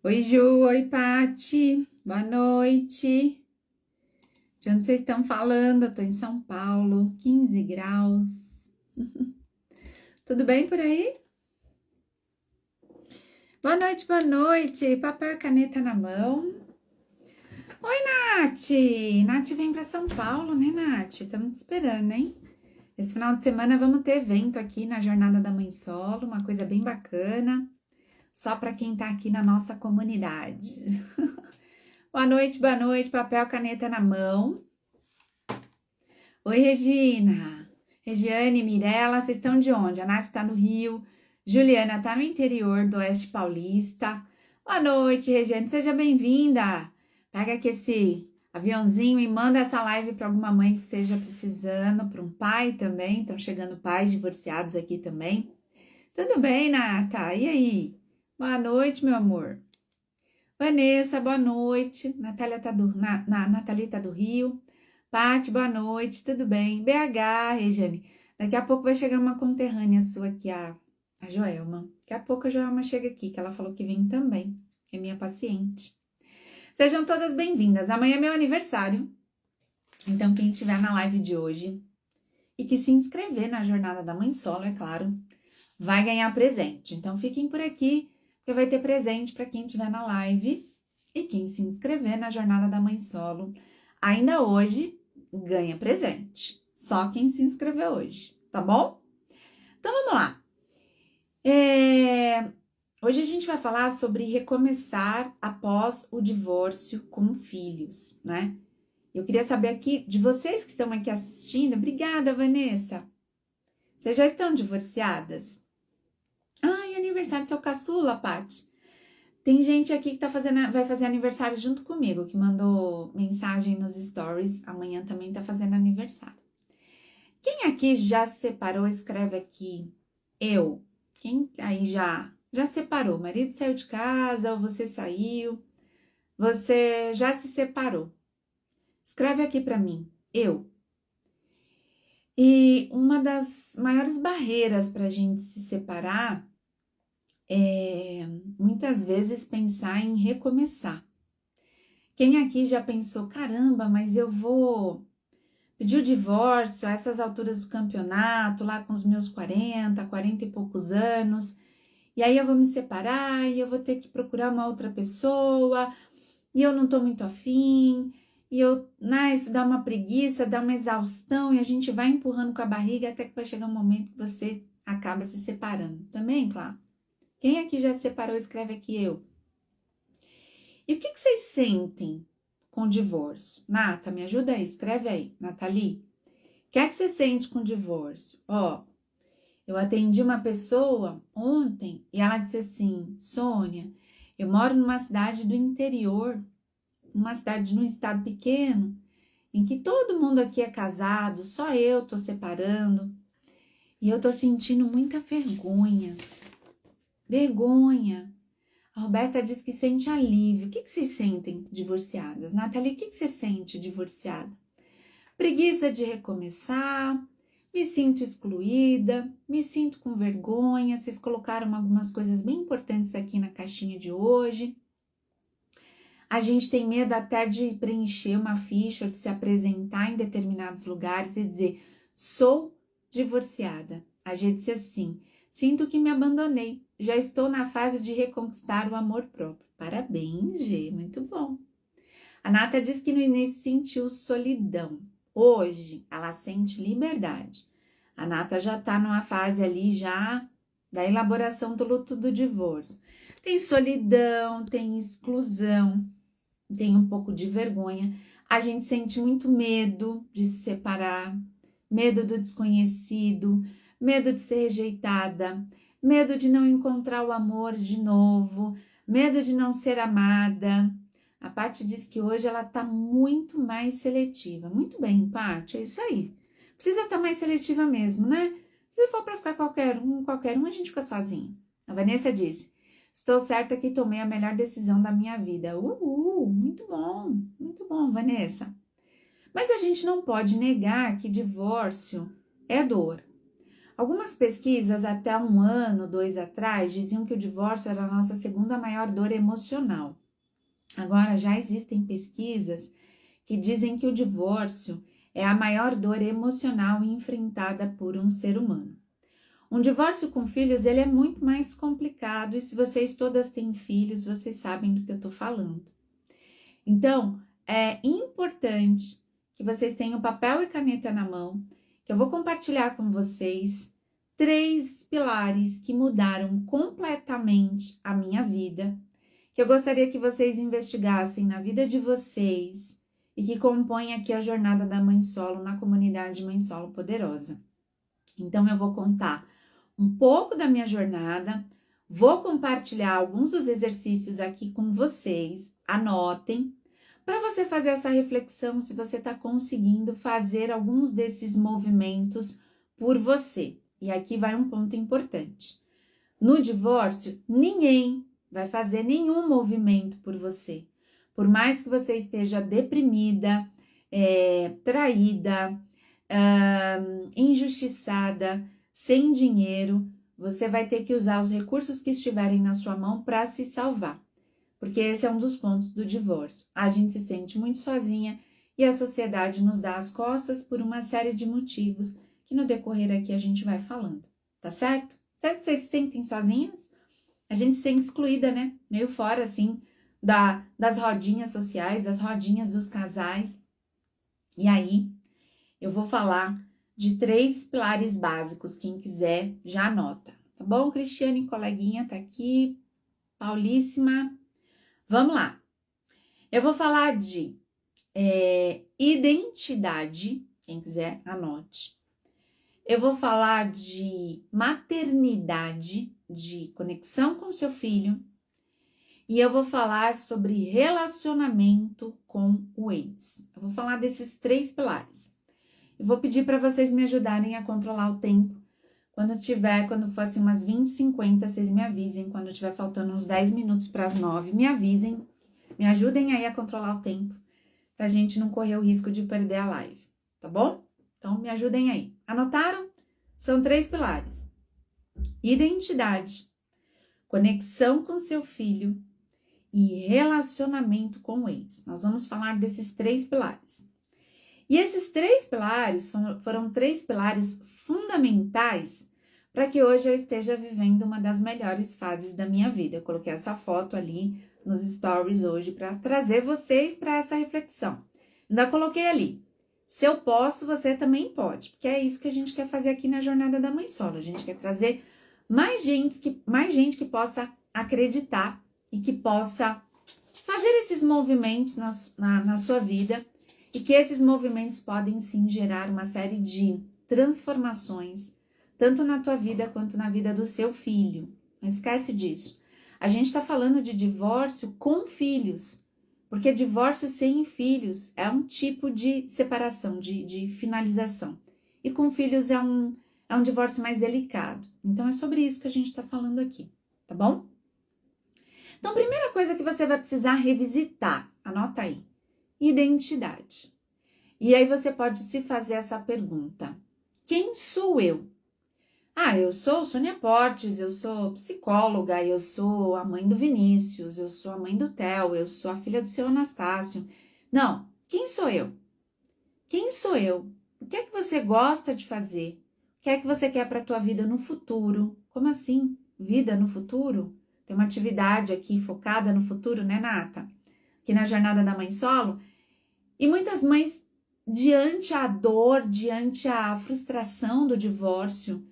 Oi, Ju, oi, Pati, boa noite. De onde vocês estão falando? Eu tô em São Paulo, 15 graus. Tudo bem por aí? Boa noite, boa noite. Papel e caneta na mão. Oi, Nath. Nath vem para São Paulo, né, Nath? Estamos te esperando, hein? Esse final de semana vamos ter evento aqui na Jornada da Mãe Solo, uma coisa bem bacana, só para quem tá aqui na nossa comunidade. Boa noite, papel, caneta na mão. Oi, Regina. Regiane, Mirella, vocês estão de onde? A Nath está no Rio, Juliana está no interior do Oeste Paulista. Boa noite, Regiane, seja bem-vinda. Pega aqui esse aviãozinho e manda essa live para alguma mãe que esteja precisando, para um pai também. Estão chegando pais divorciados aqui também. Tudo bem, Nata? E aí? Boa noite, meu amor. Vanessa, boa noite. Natália tá Nathalie tá do Rio. Pati, boa noite, tudo bem? BH, Regiane. Daqui a pouco vai chegar uma conterrânea sua aqui, a Joelma. Daqui a pouco a Joelma chega aqui, que ela falou que vem também. É minha paciente. Sejam todas bem-vindas. Amanhã é meu aniversário. Então, quem estiver na live de hoje e que se inscrever na Jornada da Mãe Solo, é claro, vai ganhar presente. Então, fiquem por aqui, que vai ter presente para quem estiver na live e quem se inscrever na Jornada da Mãe Solo. Ainda hoje, ganha presente. Só quem se inscreveu hoje, tá bom? Então, vamos lá. Hoje a gente vai falar sobre recomeçar após o divórcio com filhos, né? Eu queria saber aqui, de vocês que estão aqui assistindo, obrigada, Vanessa. Vocês já estão divorciadas? Ai, aniversário do seu caçula, Paty. Tem gente aqui que vai fazer aniversário junto comigo, que mandou mensagem nos stories. Amanhã também tá fazendo aniversário. Quem aqui já se separou, escreve aqui, eu. Quem aí já separou? O marido saiu de casa ou você saiu? Você já se separou? Escreve aqui para mim, eu. E uma das maiores barreiras para a gente se separar é muitas vezes pensar em recomeçar. Quem aqui já pensou, caramba, mas eu vou pedir o divórcio a essas alturas do campeonato, lá com os meus 40 e poucos anos, e aí eu vou me separar e eu vou ter que procurar uma outra pessoa, e eu não tô muito afim, e isso dá uma preguiça, dá uma exaustão, e a gente vai empurrando com a barriga até que vai chegar um momento que você acaba se separando. Também, claro. Quem aqui já se separou, escreve aqui eu. E o que vocês sentem com o divórcio? Nata, me ajuda aí, escreve aí, Nathalie. O que é que você sente com o divórcio? Eu atendi uma pessoa ontem e ela disse assim, Sônia, eu moro numa cidade do interior, numa cidade num estado pequeno, em que todo mundo aqui é casado, só eu tô separando, e eu tô sentindo muita vergonha. Vergonha. A Roberta diz que sente alívio. O que vocês sentem divorciadas? Nathalie, o que você sente divorciada? Preguiça de recomeçar, me sinto excluída, me sinto com vergonha. Vocês colocaram algumas coisas bem importantes aqui na caixinha de hoje. A gente tem medo até de preencher uma ficha ou de se apresentar em determinados lugares e dizer, sou divorciada. A gente disse assim, sinto que me abandonei, já estou na fase de reconquistar o amor próprio. Parabéns, Gê, muito bom. A Nata diz que no início sentiu solidão. Hoje, ela sente liberdade. A Nata já está numa fase ali já da elaboração do luto do divórcio. Tem solidão, tem exclusão, tem um pouco de vergonha. A gente sente muito medo de se separar, medo do desconhecido, medo de ser rejeitada, medo de não encontrar o amor de novo, medo de não ser amada. A Paty diz que hoje ela tá muito mais seletiva. Muito bem, Paty, é isso aí. Precisa estar mais seletiva mesmo, né? Se for para ficar qualquer um, a gente fica sozinho. A Vanessa disse, estou certa que tomei a melhor decisão da minha vida. Muito bom, Vanessa. Mas a gente não pode negar que divórcio é dor. Algumas pesquisas até 1 ano, 2 atrás, diziam que o divórcio era a nossa segunda maior dor emocional. Agora já existem pesquisas que dizem que o divórcio é a maior dor emocional enfrentada por um ser humano. Um divórcio com filhos, ele é muito mais complicado e se vocês todas têm filhos, vocês sabem do que eu estou falando. Então, é importante que vocês tenham papel e caneta na mão, que eu vou compartilhar com vocês 3 pilares que mudaram completamente a minha vida, que eu gostaria que vocês investigassem na vida de vocês e que compõem aqui a jornada da Mãe Solo na comunidade Mãe Solo Poderosa. Então, eu vou contar um pouco da minha jornada, vou compartilhar alguns dos exercícios aqui com vocês, anotem, para você fazer essa reflexão se você está conseguindo fazer alguns desses movimentos por você. E aqui vai um ponto importante. No divórcio, ninguém vai fazer nenhum movimento por você. Por mais que você esteja deprimida, traída, injustiçada, sem dinheiro, você vai ter que usar os recursos que estiverem na sua mão para se salvar. Porque esse é um dos pontos do divórcio. A gente se sente muito sozinha e a sociedade nos dá as costas por uma série de motivos que no decorrer aqui a gente vai falando, tá certo? Certo que vocês se sentem sozinhas? A gente se sente excluída, né? Meio fora, assim, das rodinhas sociais, das rodinhas dos casais. E aí, eu vou falar de 3 pilares básicos, quem quiser já anota, tá bom? Cristiane, coleguinha, tá aqui, Paulíssima. Vamos lá. Eu vou falar de identidade, quem quiser anote. Eu vou falar de maternidade, de conexão com seu filho. E eu vou falar sobre relacionamento com o ex. Eu vou falar desses 3 pilares. Eu vou pedir para vocês me ajudarem a controlar o tempo. Quando fosse umas 20h50, vocês me avisem. Quando tiver faltando uns 10 minutos para as 9, me avisem. Me ajudem aí a controlar o tempo, pra gente não correr o risco de perder a live, tá bom? Então, me ajudem aí. Anotaram? São 3 pilares. Identidade, conexão com seu filho e relacionamento com o ex. Nós vamos falar desses 3 pilares. E esses 3 pilares foram 3 pilares fundamentais para que hoje eu esteja vivendo uma das melhores fases da minha vida. Eu coloquei essa foto ali nos stories hoje para trazer vocês para essa reflexão. Ainda coloquei ali, se eu posso, você também pode, porque é isso que a gente quer fazer aqui na Jornada da Mãe Solo. A gente quer trazer mais gente que possa acreditar e que possa fazer esses movimentos na sua vida e que esses movimentos podem sim gerar uma série de transformações, tanto na tua vida quanto na vida do seu filho. Não esquece disso. A gente está falando de divórcio com filhos, porque divórcio sem filhos é um tipo de separação, de finalização. E com filhos é um divórcio mais delicado. Então, é sobre isso que a gente está falando aqui, tá bom? Então, primeira coisa que você vai precisar revisitar, anota aí, identidade. E aí você pode se fazer essa pergunta: quem sou eu? Eu sou Sônia Portes, eu sou psicóloga, eu sou a mãe do Vinícius, eu sou a mãe do Theo, eu sou a filha do seu Anastácio. Não, quem sou eu? Quem sou eu? O que é que você gosta de fazer? O que é que você quer para a tua vida no futuro? Como assim? Vida no futuro? Tem uma atividade aqui focada no futuro, né, Nata? Aqui na Jornada da Mãe Solo. E muitas mães, diante a dor, diante a frustração do divórcio,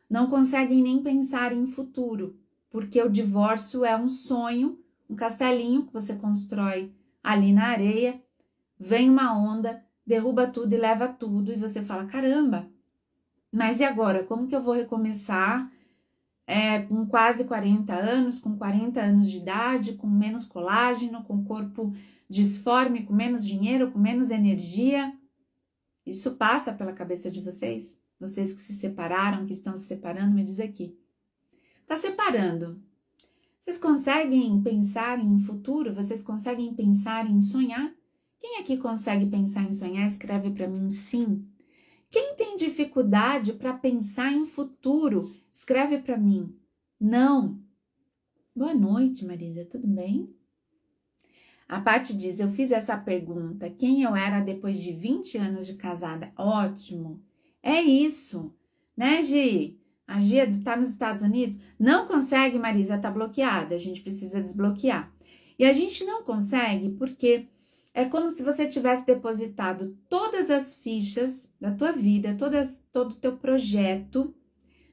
não conseguem nem pensar em futuro, porque o divórcio é um sonho, um castelinho que você constrói ali na areia, vem uma onda, derruba tudo e leva tudo, e você fala, caramba, mas e agora? Como que eu vou recomeçar com quase 40 anos, com 40 anos de idade, com menos colágeno, com corpo disforme, com menos dinheiro, com menos energia? Isso passa pela cabeça de vocês? Vocês que se separaram, que estão se separando, me diz aqui. Tá separando. Vocês conseguem pensar em futuro? Vocês conseguem pensar em sonhar? Quem aqui consegue pensar em sonhar? Escreve para mim sim. Quem tem dificuldade para pensar em futuro, escreve para mim. Não. Boa noite, Marisa, tudo bem? A Paty diz, eu fiz essa pergunta, quem eu era depois de 20 anos de casada? Ótimo. É isso, né, Gi? A Gi tá nos Estados Unidos, não consegue, Marisa, tá bloqueada, a gente precisa desbloquear. E a gente não consegue porque é como se você tivesse depositado todas as fichas da tua vida, todo o teu projeto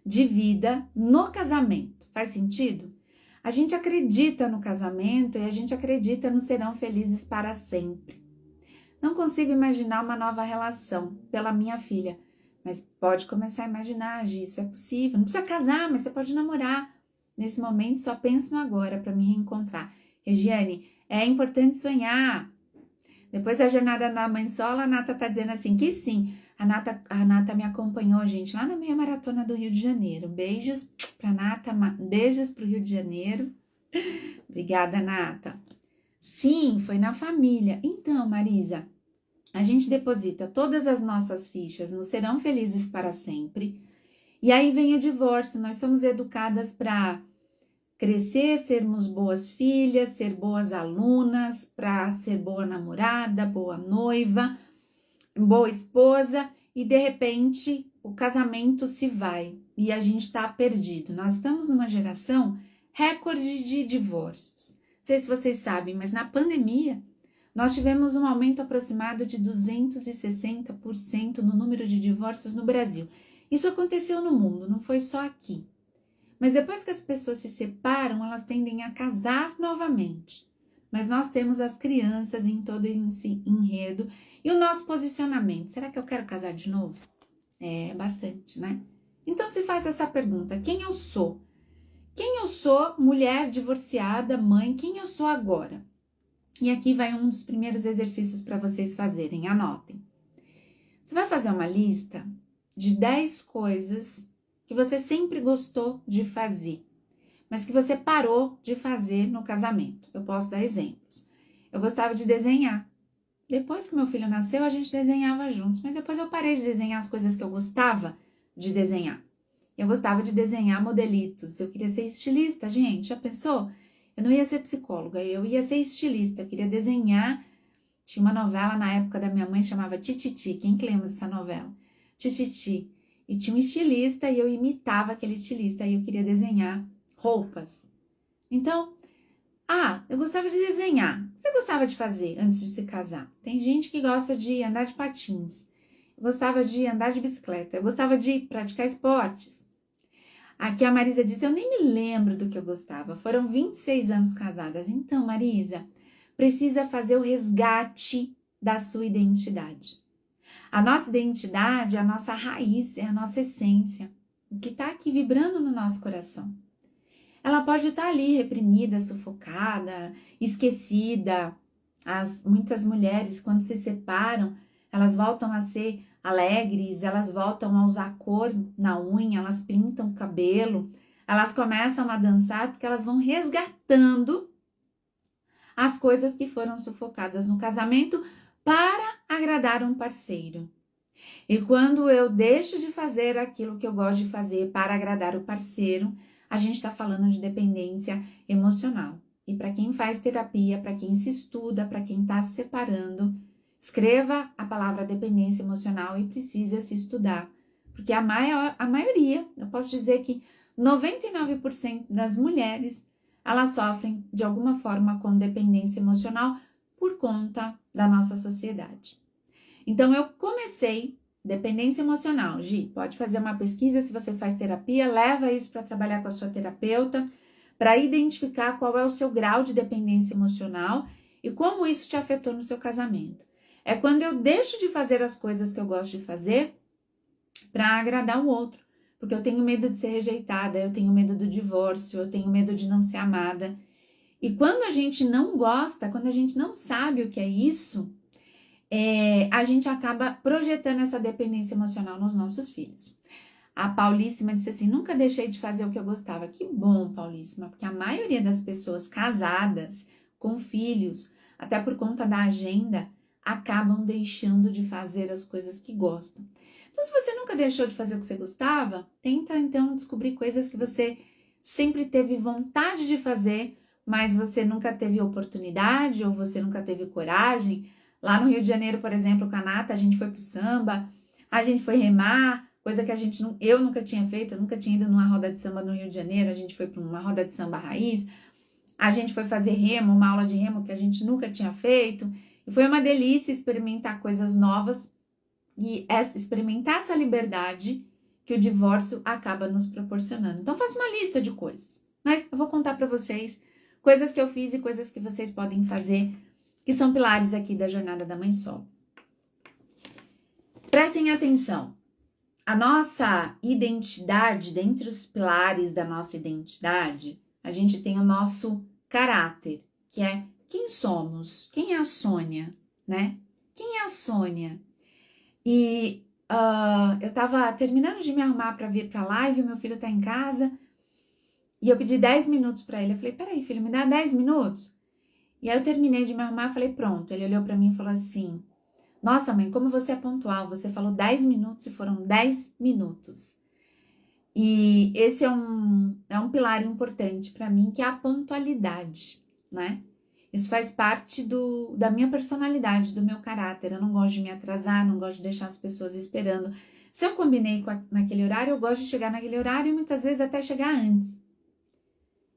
de vida no casamento. Faz sentido? A gente acredita no casamento e a gente acredita no serão felizes para sempre. Não consigo imaginar uma nova relação pela minha filha, mas pode começar a imaginar, Gi, isso é possível. Não precisa casar, mas você pode namorar. Nesse momento, só penso no agora para me reencontrar. Regiane, é importante sonhar. Depois da jornada da mãe solo, a Nata tá dizendo assim que sim. A Nata me acompanhou, gente, lá na meia maratona do Rio de Janeiro. Beijos pra Nata, beijos pro Rio de Janeiro. Obrigada, Nata. Sim, foi na família. Então, Marisa, a gente deposita todas as nossas fichas no Serão Felizes para Sempre. E aí vem o divórcio. Nós somos educadas para crescer, sermos boas filhas, ser boas alunas, para ser boa namorada, boa noiva, boa esposa, e de repente o casamento se vai e a gente está perdido. Nós estamos numa geração recorde de divórcios. Não sei se vocês sabem, mas na pandemia nós tivemos um aumento aproximado de 260% no número de divórcios no Brasil. Isso aconteceu no mundo, não foi só aqui. Mas depois que as pessoas se separam, elas tendem a casar novamente. Mas nós temos as crianças em todo esse enredo e o nosso posicionamento. Será que eu quero casar de novo? É, bastante, né? Então se faz essa pergunta, quem eu sou? Quem eu sou, mulher divorciada, mãe, quem eu sou agora? E aqui vai um dos primeiros exercícios para vocês fazerem, anotem. Você vai fazer uma lista de 10 coisas que você sempre gostou de fazer, mas que você parou de fazer no casamento. Eu posso dar exemplos. Eu gostava de desenhar. Depois que meu filho nasceu, a gente desenhava juntos, mas depois eu parei de desenhar as coisas que eu gostava de desenhar. Eu gostava de desenhar modelitos. Eu queria ser estilista, gente. Já pensou? Eu não ia ser psicóloga, eu ia ser estilista. Eu queria desenhar. Tinha uma novela na época da minha mãe, chamava Tititi. Quem que lembra dessa novela? Tititi. E tinha um estilista e eu imitava aquele estilista. E eu queria desenhar roupas. Então, eu gostava de desenhar. O que você gostava de fazer antes de se casar? Tem gente que gosta de andar de patins. Eu gostava de andar de bicicleta. Eu gostava de praticar esportes. Aqui a Marisa diz, eu nem me lembro do que eu gostava. Foram 26 anos casadas. Então, Marisa, precisa fazer o resgate da sua identidade. A nossa identidade é a nossa raiz, é a nossa essência. O que está aqui vibrando no nosso coração. Ela pode estar ali reprimida, sufocada, esquecida. Muitas mulheres, quando se separam, elas voltam a ser alegres, elas voltam a usar cor na unha, elas pintam o cabelo, elas começam a dançar porque elas vão resgatando as coisas que foram sufocadas no casamento para agradar um parceiro. E quando eu deixo de fazer aquilo que eu gosto de fazer para agradar o parceiro, a gente está falando de dependência emocional. E para quem faz terapia, para quem se estuda, para quem está se separando, escreva a palavra dependência emocional e precisa se estudar. Porque a maioria, eu posso dizer que 99% das mulheres, elas sofrem de alguma forma com dependência emocional por conta da nossa sociedade. Então eu comecei dependência emocional. Gi, pode fazer uma pesquisa se você faz terapia, leva isso para trabalhar com a sua terapeuta, para identificar qual é o seu grau de dependência emocional e como isso te afetou no seu casamento. É quando eu deixo de fazer as coisas que eu gosto de fazer para agradar o outro, porque eu tenho medo de ser rejeitada, eu tenho medo do divórcio, eu tenho medo de não ser amada. E quando a gente não gosta, quando a gente não sabe o que é isso, a gente acaba projetando essa dependência emocional nos nossos filhos. A Paulíssima disse assim, nunca deixei de fazer o que eu gostava. Que bom, Paulíssima, porque a maioria das pessoas casadas, com filhos, até por conta da agenda, acabam deixando de fazer as coisas que gostam. Então, se você nunca deixou de fazer o que você gostava, tenta então descobrir coisas que você sempre teve vontade de fazer, mas você nunca teve oportunidade ou você nunca teve coragem. Lá no Rio de Janeiro, por exemplo, com a Nata, a gente foi pro samba, a gente foi remar, coisa que eu nunca tinha feito, eu nunca tinha ido numa roda de samba no Rio de Janeiro, a gente foi para uma roda de samba raiz, a gente foi fazer remo, uma aula de remo que a gente nunca tinha feito, e foi uma delícia experimentar coisas novas e experimentar essa liberdade que o divórcio acaba nos proporcionando. Então, faça uma lista de coisas, mas eu vou contar para vocês coisas que eu fiz e coisas que vocês podem fazer, que são pilares aqui da jornada da mãe solo. Prestem atenção. A nossa identidade, dentre os pilares da nossa identidade, a gente tem o nosso caráter, que é quem somos, quem é a Sônia, né? Quem é a Sônia? E eu tava terminando de me arrumar para vir pra live, meu filho tá em casa, e eu pedi 10 minutos para ele. Eu falei, peraí, filho, me dá 10 minutos? E aí eu terminei de me arrumar, falei, pronto. Ele olhou para mim e falou assim, nossa, mãe, como você é pontual, você falou 10 minutos e foram 10 minutos. E esse é um pilar importante para mim, que é a pontualidade, né? Isso faz parte da minha personalidade, do meu caráter. Eu não gosto de me atrasar, não gosto de deixar as pessoas esperando. Se eu combinei naquele horário, eu gosto de chegar naquele horário e muitas vezes até chegar antes.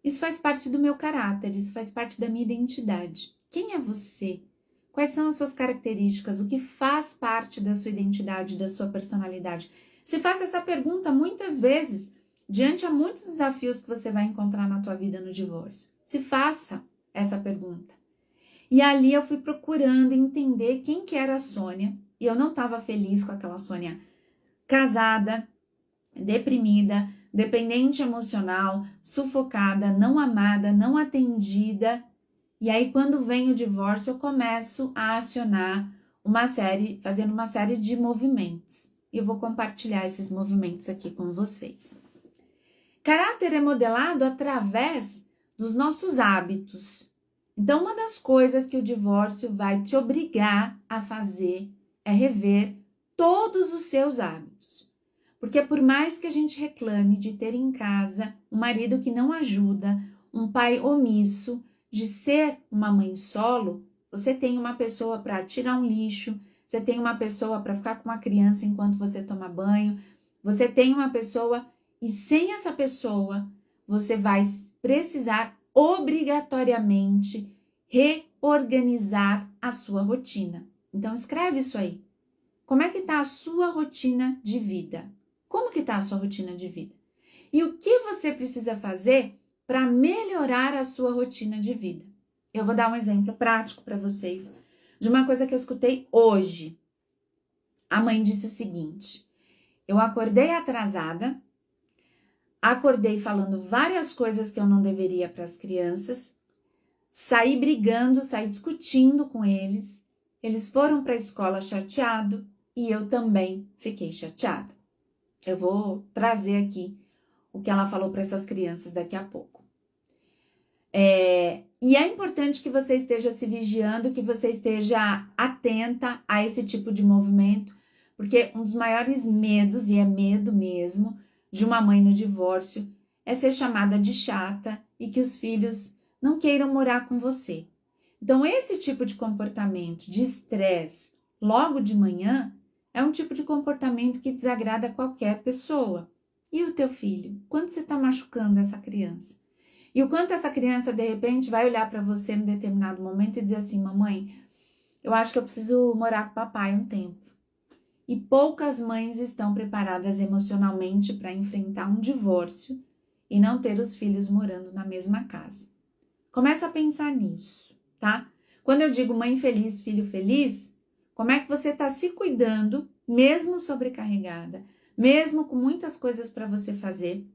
Isso faz parte do meu caráter, isso faz parte da minha identidade. Quem é você? Quais são as suas características? O que faz parte da sua identidade, da sua personalidade? Se faça essa pergunta muitas vezes, diante a muitos desafios que você vai encontrar na tua vida no divórcio. Se faça essa pergunta. E ali eu fui procurando entender quem que era a Sônia, e eu não estava feliz com aquela Sônia casada, deprimida, dependente emocional, sufocada, não amada, não atendida. E aí, quando vem o divórcio, eu começo a acionar fazendo uma série de movimentos. E eu vou compartilhar esses movimentos aqui com vocês. Caráter é modelado através dos nossos hábitos. Então, uma das coisas que o divórcio vai te obrigar a fazer é rever todos os seus hábitos. Porque por mais que a gente reclame de ter em casa um marido que não ajuda, um pai omisso, de ser uma mãe solo, você tem uma pessoa para tirar um lixo, você tem uma pessoa para ficar com uma criança enquanto você toma banho, você tem uma pessoa e sem essa pessoa você vai precisar obrigatoriamente reorganizar a sua rotina. Então escreve isso aí. Como é que está a sua rotina de vida? Como que está a sua rotina de vida? E o que você precisa fazer para melhorar a sua rotina de vida? Eu vou dar um exemplo prático para vocês de uma coisa que eu escutei hoje. A mãe disse o seguinte: eu acordei atrasada, acordei falando várias coisas que eu não deveria para as crianças, saí brigando, saí discutindo com eles, eles foram para a escola chateado e eu também fiquei chateada. Eu vou trazer aqui o que ela falou para essas crianças daqui a pouco. E é importante que você esteja se vigiando, que você esteja atenta a esse tipo de movimento, porque um dos maiores medos, e é medo mesmo, de uma mãe no divórcio, é ser chamada de chata e que os filhos não queiram morar com você. Então, esse tipo de comportamento de estresse logo de manhã é um tipo de comportamento que desagrada qualquer pessoa. E o teu filho? Quando você está machucando essa criança? E o quanto essa criança, de repente, vai olhar para você em determinado momento e dizer assim: mamãe, eu acho que eu preciso morar com o papai um tempo. E poucas mães estão preparadas emocionalmente para enfrentar um divórcio e não ter os filhos morando na mesma casa. Começa a pensar nisso, tá? Quando eu digo mãe feliz, filho feliz, como é que você está se cuidando, mesmo sobrecarregada, mesmo com muitas coisas para você fazer,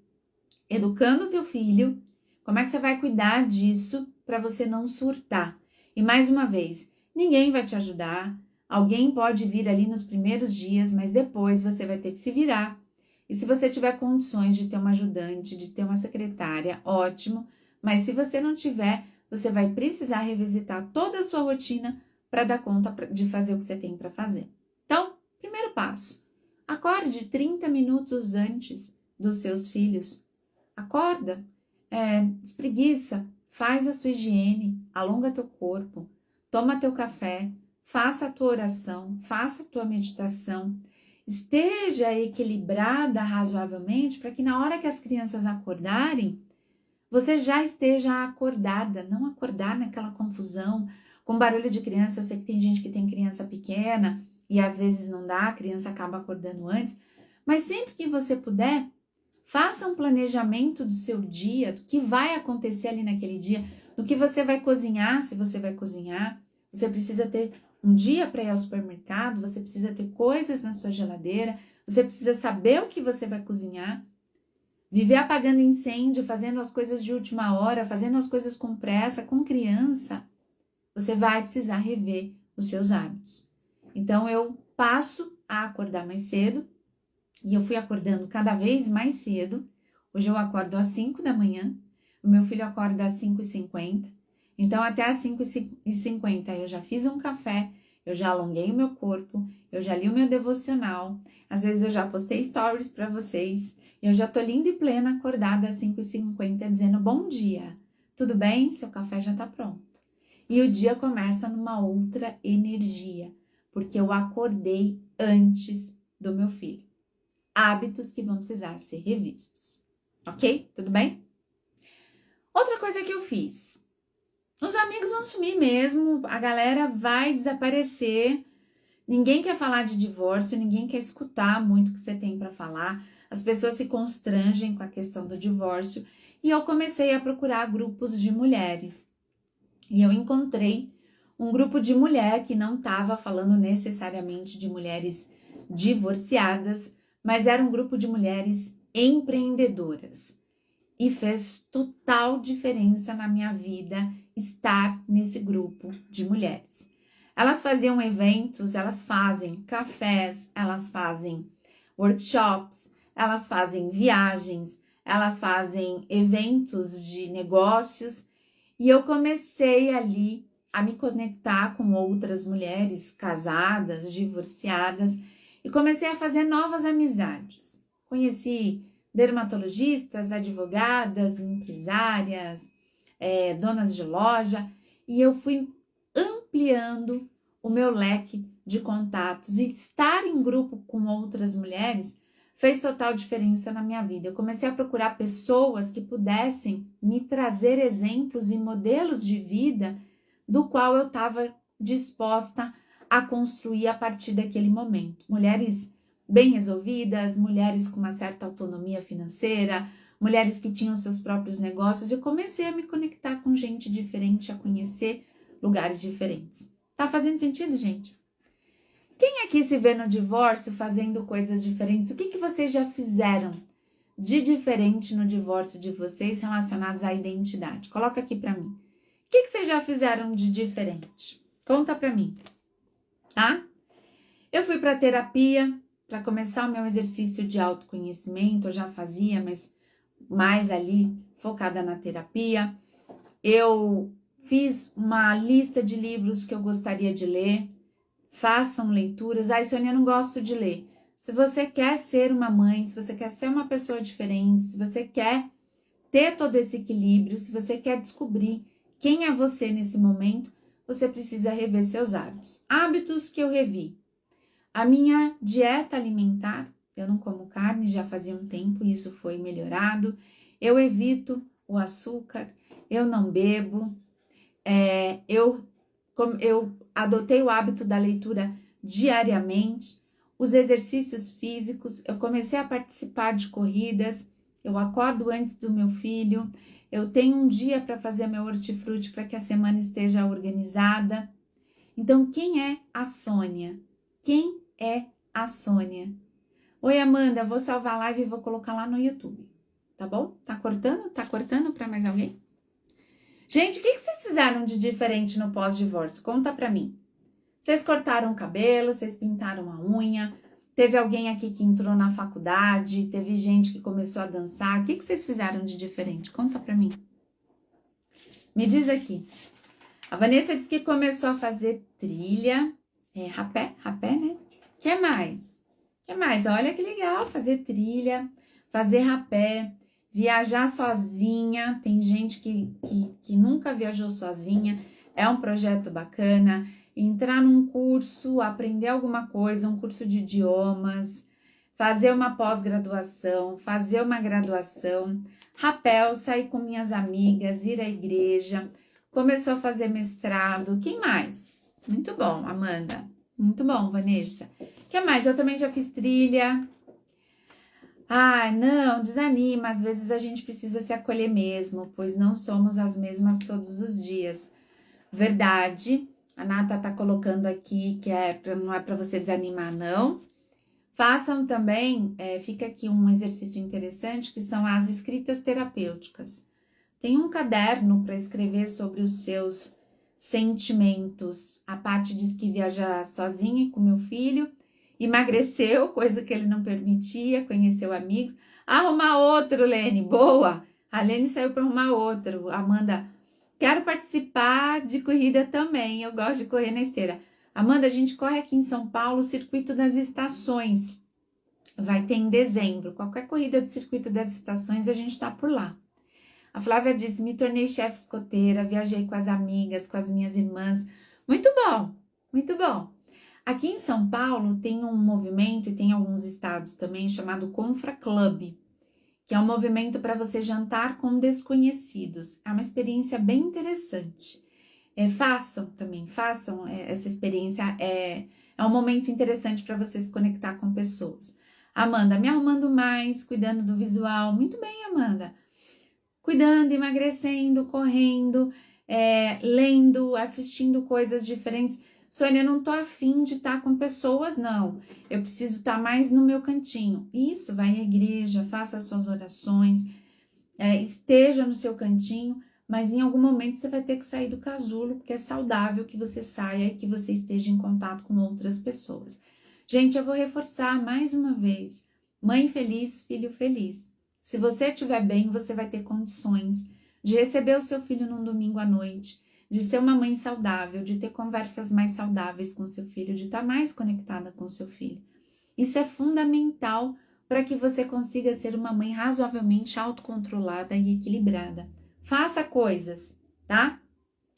educando o teu filho? Como é que você vai cuidar disso para você não surtar? E mais uma vez, ninguém vai te ajudar. Alguém pode vir ali nos primeiros dias, mas depois você vai ter que se virar. E se você tiver condições de ter uma ajudante, de ter uma secretária, ótimo. Mas se você não tiver, você vai precisar revisitar toda a sua rotina para dar conta de fazer o que você tem para fazer. Então, primeiro passo, acorde 30 minutos antes dos seus filhos. Acorda, espreguiça, faz a sua higiene, alonga teu corpo, toma teu café, faça a tua oração, faça a tua meditação, esteja equilibrada razoavelmente para que na hora que as crianças acordarem, você já esteja acordada, não acordar naquela confusão, com barulho de criança. Eu sei que tem gente que tem criança pequena e às vezes não dá, a criança acaba acordando antes, mas sempre que você puder, faça um planejamento do seu dia, do que vai acontecer ali naquele dia, do que você vai cozinhar, se você vai cozinhar. Você precisa ter um dia para ir ao supermercado, você precisa ter coisas na sua geladeira, você precisa saber o que você vai cozinhar. Viver apagando incêndio, fazendo as coisas de última hora, fazendo as coisas com pressa, com criança, você vai precisar rever os seus hábitos. Então, eu passo a acordar mais cedo, e eu fui acordando cada vez mais cedo. Hoje eu acordo às 5 da manhã, o meu filho acorda às 5h50. Então, até às 5h50 eu já fiz um café, eu já alonguei o meu corpo, eu já li o meu devocional. Às vezes eu já postei stories para vocês. Eu já tô linda e plena, acordada às 5h50, dizendo bom dia. Tudo bem? Seu café já tá pronto. E o dia começa numa outra energia, porque eu acordei antes do meu filho. Hábitos que vão precisar ser revistos. Ok? Tudo bem? Outra coisa que eu fiz. Os amigos vão sumir mesmo, a galera vai desaparecer. Ninguém quer falar de divórcio, ninguém quer escutar muito o que você tem para falar. As pessoas se constrangem com a questão do divórcio. E eu comecei a procurar grupos de mulheres. E eu encontrei um grupo de mulher que não estava falando necessariamente de mulheres divorciadas, mas era um grupo de mulheres empreendedoras. E fez total diferença na minha vida estar nesse grupo de mulheres. Elas faziam eventos, elas fazem cafés, elas fazem workshops, elas fazem viagens, elas fazem eventos de negócios. E eu comecei ali a me conectar com outras mulheres casadas, divorciadas, e comecei a fazer novas amizades. Conheci dermatologistas, advogadas, empresárias, donas de loja, e eu fui ampliando o meu leque de contatos. E estar em grupo com outras mulheres fez total diferença na minha vida. Eu comecei a procurar pessoas que pudessem me trazer exemplos e modelos de vida do qual eu estava disposta a construir a partir daquele momento. Mulheres bem resolvidas, mulheres com uma certa autonomia financeira, mulheres que tinham seus próprios negócios. Eu comecei a me conectar com gente diferente, a conhecer lugares diferentes. Tá fazendo sentido, gente? Quem aqui se vê no divórcio fazendo coisas diferentes? O que vocês já fizeram de diferente no divórcio de vocês relacionados à identidade? Coloca aqui pra mim. O que vocês já fizeram de diferente? Conta pra mim, tá? Eu fui pra terapia para começar o meu exercício de autoconhecimento. Eu já fazia, mas mais ali focada na terapia. Eu fiz uma lista de livros que eu gostaria de ler. Façam leituras. Ai, Sônia, eu não gosto de ler. Se você quer ser uma mãe, se você quer ser uma pessoa diferente, se você quer ter todo esse equilíbrio, se você quer descobrir quem é você nesse momento, você precisa rever seus hábitos. Hábitos que eu revi. A minha dieta alimentar, eu não como carne já fazia um tempo e isso foi melhorado. Eu evito o açúcar, eu não bebo, eu adotei o hábito da leitura diariamente, os exercícios físicos, eu comecei a participar de corridas, eu acordo antes do meu filho, eu tenho um dia para fazer meu hortifruti para que a semana esteja organizada. Então, quem é a Sônia? Quem é a Sônia? Oi, Amanda, vou salvar a live e vou colocar lá no YouTube, tá bom? Tá cortando? Tá cortando para mais alguém? Gente, o que vocês fizeram de diferente no pós-divórcio? Conta pra mim. Vocês cortaram o cabelo, vocês pintaram a unha, teve alguém aqui que entrou na faculdade, teve gente que começou a dançar. O que vocês fizeram de diferente? Conta pra mim. Me diz aqui. A Vanessa disse que começou a fazer trilha, rapé, né? Que mais? Que mais? Olha que legal, fazer trilha, fazer rapé, viajar sozinha. Tem gente que nunca viajou sozinha, é um projeto bacana. Entrar num curso, aprender alguma coisa, um curso de idiomas, fazer uma pós-graduação, fazer uma graduação, rapel, sair com minhas amigas, ir à igreja, começou a fazer mestrado. Quem mais? Muito bom, Amanda. Muito bom, Vanessa. Que mais? Eu também já fiz trilha. Ai, não, desanima. Às vezes a gente precisa se acolher mesmo, pois não somos as mesmas todos os dias. Verdade. A Nata tá colocando aqui que não é para você desanimar, não. Façam também, fica aqui um exercício interessante, que são as escritas terapêuticas. Tem um caderno para escrever sobre os seus sentimentos. A Paty diz que viaja sozinha com meu filho, emagreceu, coisa que ele não permitia, conheceu amigos. Arrumar outro, Lene, boa! A Lene saiu para arrumar outro. Amanda, quero participar de corrida também, eu gosto de correr na esteira. Amanda, a gente corre aqui em São Paulo o Circuito das Estações. Vai ter em dezembro. Qualquer corrida do Circuito das Estações, a gente tá por lá. A Flávia diz, me tornei chefe escoteira, viajei com as amigas, com as minhas irmãs. Muito bom, muito bom. Aqui em São Paulo tem um movimento, e tem alguns estados também, chamado Confra Club, que é um movimento para você jantar com desconhecidos. É uma experiência bem interessante. Façam essa experiência, é um momento interessante para você se conectar com pessoas. Amanda, me arrumando mais, cuidando do visual. Muito bem, Amanda. Cuidando, emagrecendo, correndo, lendo, assistindo coisas diferentes. Sônia, eu não tô afim de estar com pessoas, não. Eu preciso estar mais no meu cantinho. Isso, vai à igreja, faça as suas orações, esteja no seu cantinho, mas em algum momento você vai ter que sair do casulo, porque é saudável que você saia e que você esteja em contato com outras pessoas. Gente, eu vou reforçar mais uma vez. Mãe feliz, filho feliz. Se você estiver bem, você vai ter condições de receber o seu filho num domingo à noite, de ser uma mãe saudável, de ter conversas mais saudáveis com seu filho, de estar mais conectada com seu filho. Isso é fundamental para que você consiga ser uma mãe razoavelmente autocontrolada e equilibrada. Faça coisas, tá?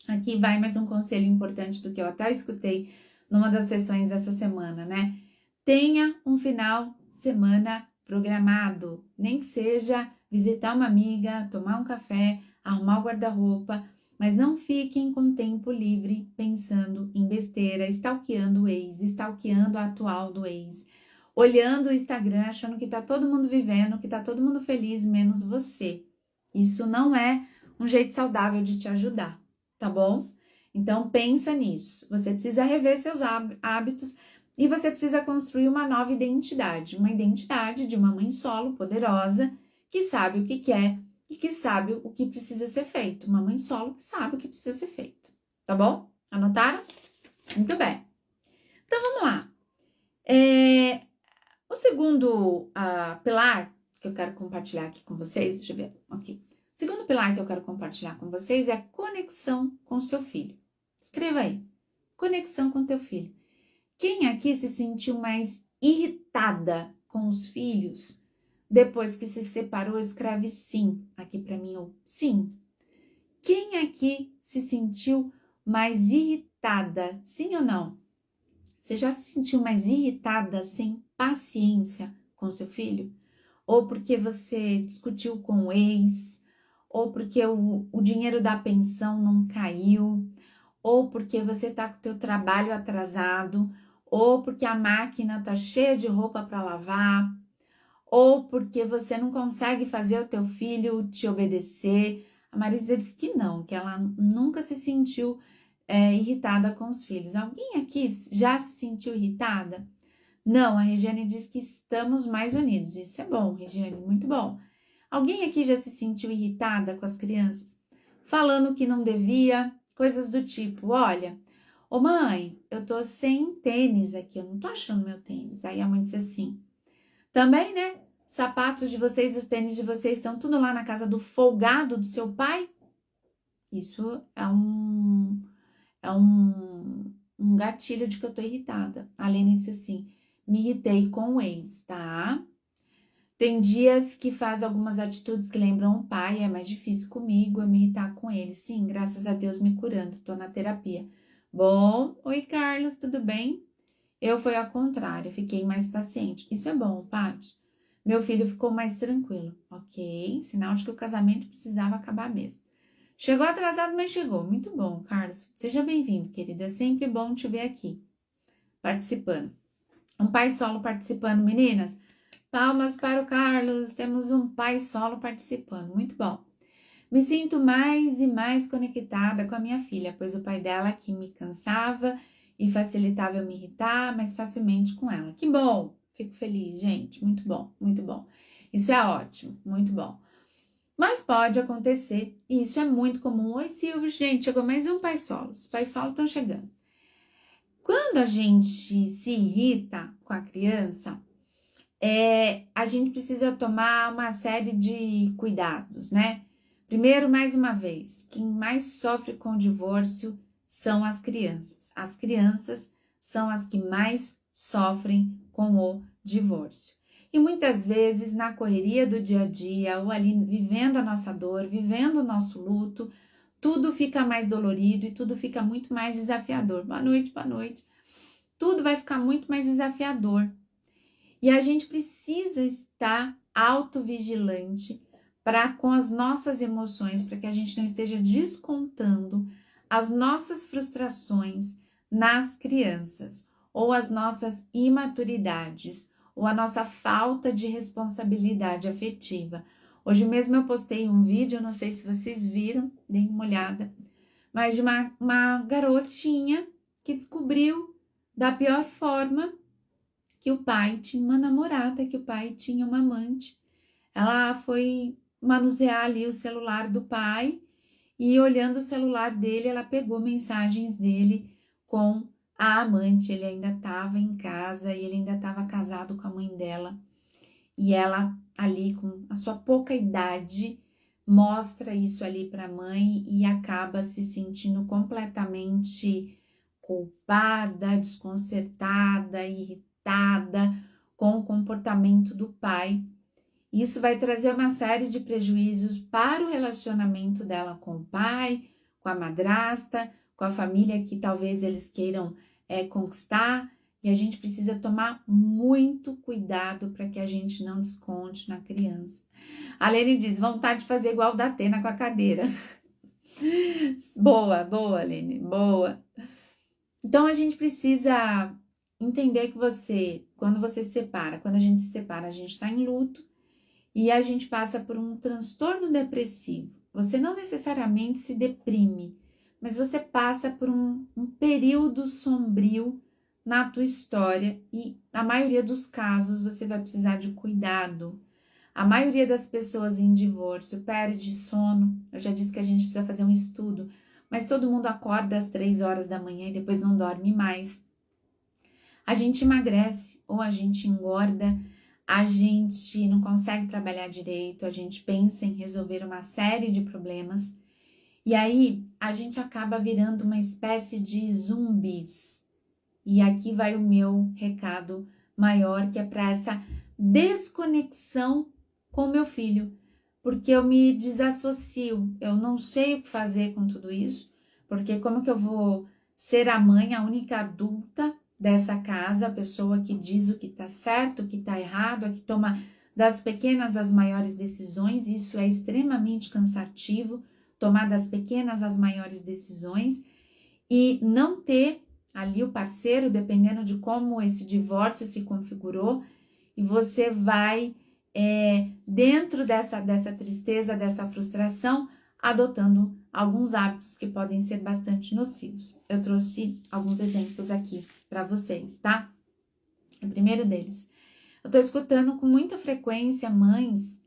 Aqui vai mais um conselho importante do que eu até escutei numa das sessões dessa semana, né? Tenha um final de semana programado, nem que seja visitar uma amiga, tomar um café, arrumar o guarda-roupa, mas não fiquem com tempo livre pensando em besteira, stalkeando o ex, stalkeando a atual do ex, olhando o Instagram, achando que tá todo mundo vivendo, que tá todo mundo feliz, menos você. Isso não é um jeito saudável de te ajudar, tá bom? Então pensa nisso. Você precisa rever seus hábitos e você precisa construir uma nova identidade, uma identidade de uma mãe solo poderosa que sabe o que quer e que sabe o que precisa ser feito. Uma mãe solo que sabe o que precisa ser feito, tá bom? Anotaram? Muito bem. Então vamos lá. O segundo pilar que eu quero compartilhar aqui com vocês, deixa eu ver aqui. O segundo pilar que eu quero compartilhar com vocês é a conexão com seu filho. Escreva aí, conexão com teu filho. Quem aqui se sentiu mais irritada com os filhos depois que se separou? Escreve sim aqui para mim, ou sim. Quem aqui se sentiu mais irritada, sim ou não? Você já se sentiu mais irritada, sem paciência com seu filho? Ou porque você discutiu com o ex? Ou porque o dinheiro da pensão não caiu? Ou porque você tá com o teu trabalho atrasado? Ou porque a máquina tá cheia de roupa para lavar? Ou porque você não consegue fazer o teu filho te obedecer? A Marisa diz que não, que ela nunca se sentiu irritada com os filhos. Alguém aqui já se sentiu irritada? Não, a Regiane diz que estamos mais unidos. Isso é bom, Regiane, muito bom. Alguém aqui já se sentiu irritada com as crianças? Falando que não devia, coisas do tipo, olha, ô mãe, eu tô sem tênis aqui, eu não tô achando meu tênis. Aí a mãe disse assim, também, né? Os sapatos de vocês, os tênis de vocês estão tudo lá na casa do folgado do seu pai? Isso é é um gatilho de que eu tô irritada. A Lene disse assim, me irritei com o ex, tá? Tem dias que faz algumas atitudes que lembram o pai, é mais difícil comigo eu me irritar com ele. Sim, graças a Deus me curando, tô na terapia. Bom, oi Carlos, tudo bem? Eu fui ao contrário, fiquei mais paciente. Isso é bom, Paty. Meu filho ficou mais tranquilo. Ok, sinal de que o casamento precisava acabar mesmo. Chegou atrasado, mas chegou. Muito bom, Carlos. Seja bem-vindo, querido. É sempre bom te ver aqui, participando. Um pai solo participando, meninas. Palmas para o Carlos. Temos um pai solo participando. Muito bom. Me sinto mais e mais conectada com a minha filha, pois o pai dela que me cansava e facilitava eu me irritar mais facilmente com ela. Que bom! Fico feliz, gente. Muito bom, muito bom. Isso é ótimo, muito bom. Mas pode acontecer, e isso é muito comum. Oi, Silvio, gente, chegou mais um pai solo. Os pais solos estão chegando. Quando a gente se irrita com a criança, a gente precisa tomar uma série de cuidados, né? Primeiro, mais uma vez, quem mais sofre com o divórcio são as crianças. As crianças são as que mais sofrem com o divórcio. E muitas vezes, na correria do dia a dia, ou ali vivendo a nossa dor, vivendo o nosso luto, tudo fica mais dolorido e tudo fica muito mais desafiador. Boa noite, boa noite. Tudo vai ficar muito mais desafiador. E a gente precisa estar autovigilante com as nossas emoções, para que a gente não esteja descontando as nossas frustrações nas crianças, ou as nossas imaturidades, ou a nossa falta de responsabilidade afetiva. Hoje mesmo eu postei um vídeo, não sei se vocês viram, deem uma olhada, mas de uma garotinha que descobriu da pior forma que o pai tinha uma namorada, que o pai tinha uma amante. Ela foi manusear ali o celular do pai e olhando o celular dele, ela pegou mensagens dele com a amante. Ele ainda estava em casa e ele ainda estava casado com a mãe dela. E ela ali com a sua pouca idade mostra isso ali para a mãe e acaba se sentindo completamente culpada, desconcertada, irritada com o comportamento do pai. Isso vai trazer uma série de prejuízos para o relacionamento dela com o pai, com a madrasta, com a família que talvez eles queiram conquistar. E a gente precisa tomar muito cuidado para que a gente não desconte na criança. A Lene diz, vontade de fazer igual o da Atena com a cadeira. Boa, boa, Lene, boa. Então, a gente precisa entender que quando você se separa, quando a gente se separa, a gente está em luto e a gente passa por um transtorno depressivo. Você não necessariamente se deprime, mas você passa por um período sombrio na tua história e na maioria dos casos você vai precisar de cuidado. A maioria das pessoas em divórcio perde sono. Eu já disse que a gente precisa fazer um estudo, mas todo mundo acorda às 3 horas da manhã e depois não dorme mais. A gente emagrece ou a gente engorda, a gente não consegue trabalhar direito, a gente pensa em resolver uma série de problemas e aí a gente acaba virando uma espécie de zumbis. E aqui vai o meu recado maior, que é para essa desconexão com meu filho, porque eu me desassocio, eu não sei o que fazer com tudo isso, porque como que eu vou ser a mãe, a única adulta dessa casa, a pessoa que diz o que tá certo, o que tá errado, a que toma das pequenas às maiores decisões, isso é extremamente cansativo, tomar das pequenas às maiores decisões, e não ter ali o parceiro, dependendo de como esse divórcio se configurou, e você vai, dentro dessa tristeza, dessa frustração, adotando alguns hábitos que podem ser bastante nocivos. Eu trouxe alguns exemplos aqui para vocês, tá? O primeiro deles, eu tô escutando com muita frequência mães,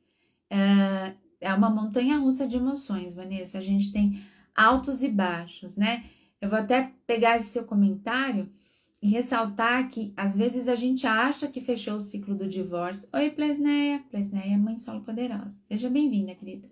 é uma montanha-russa de emoções, Vanessa, a gente tem altos e baixos, né? Eu vou até pegar esse seu comentário e ressaltar que, às vezes, a gente acha que fechou o ciclo do divórcio. Oi, Plesneia. Plesneia é mãe solo poderosa. Seja bem-vinda, querida.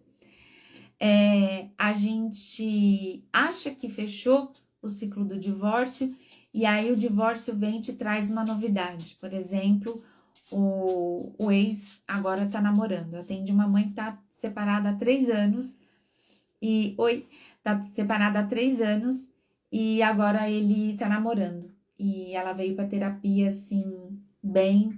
A gente acha que fechou o ciclo do divórcio, e aí o divórcio vem e te traz uma novidade. Por exemplo, o ex agora tá namorando. Eu atendi uma mãe que tá separada há 3 anos, tá separada há 3 anos, e agora ele tá namorando. E ela veio pra terapia, assim, bem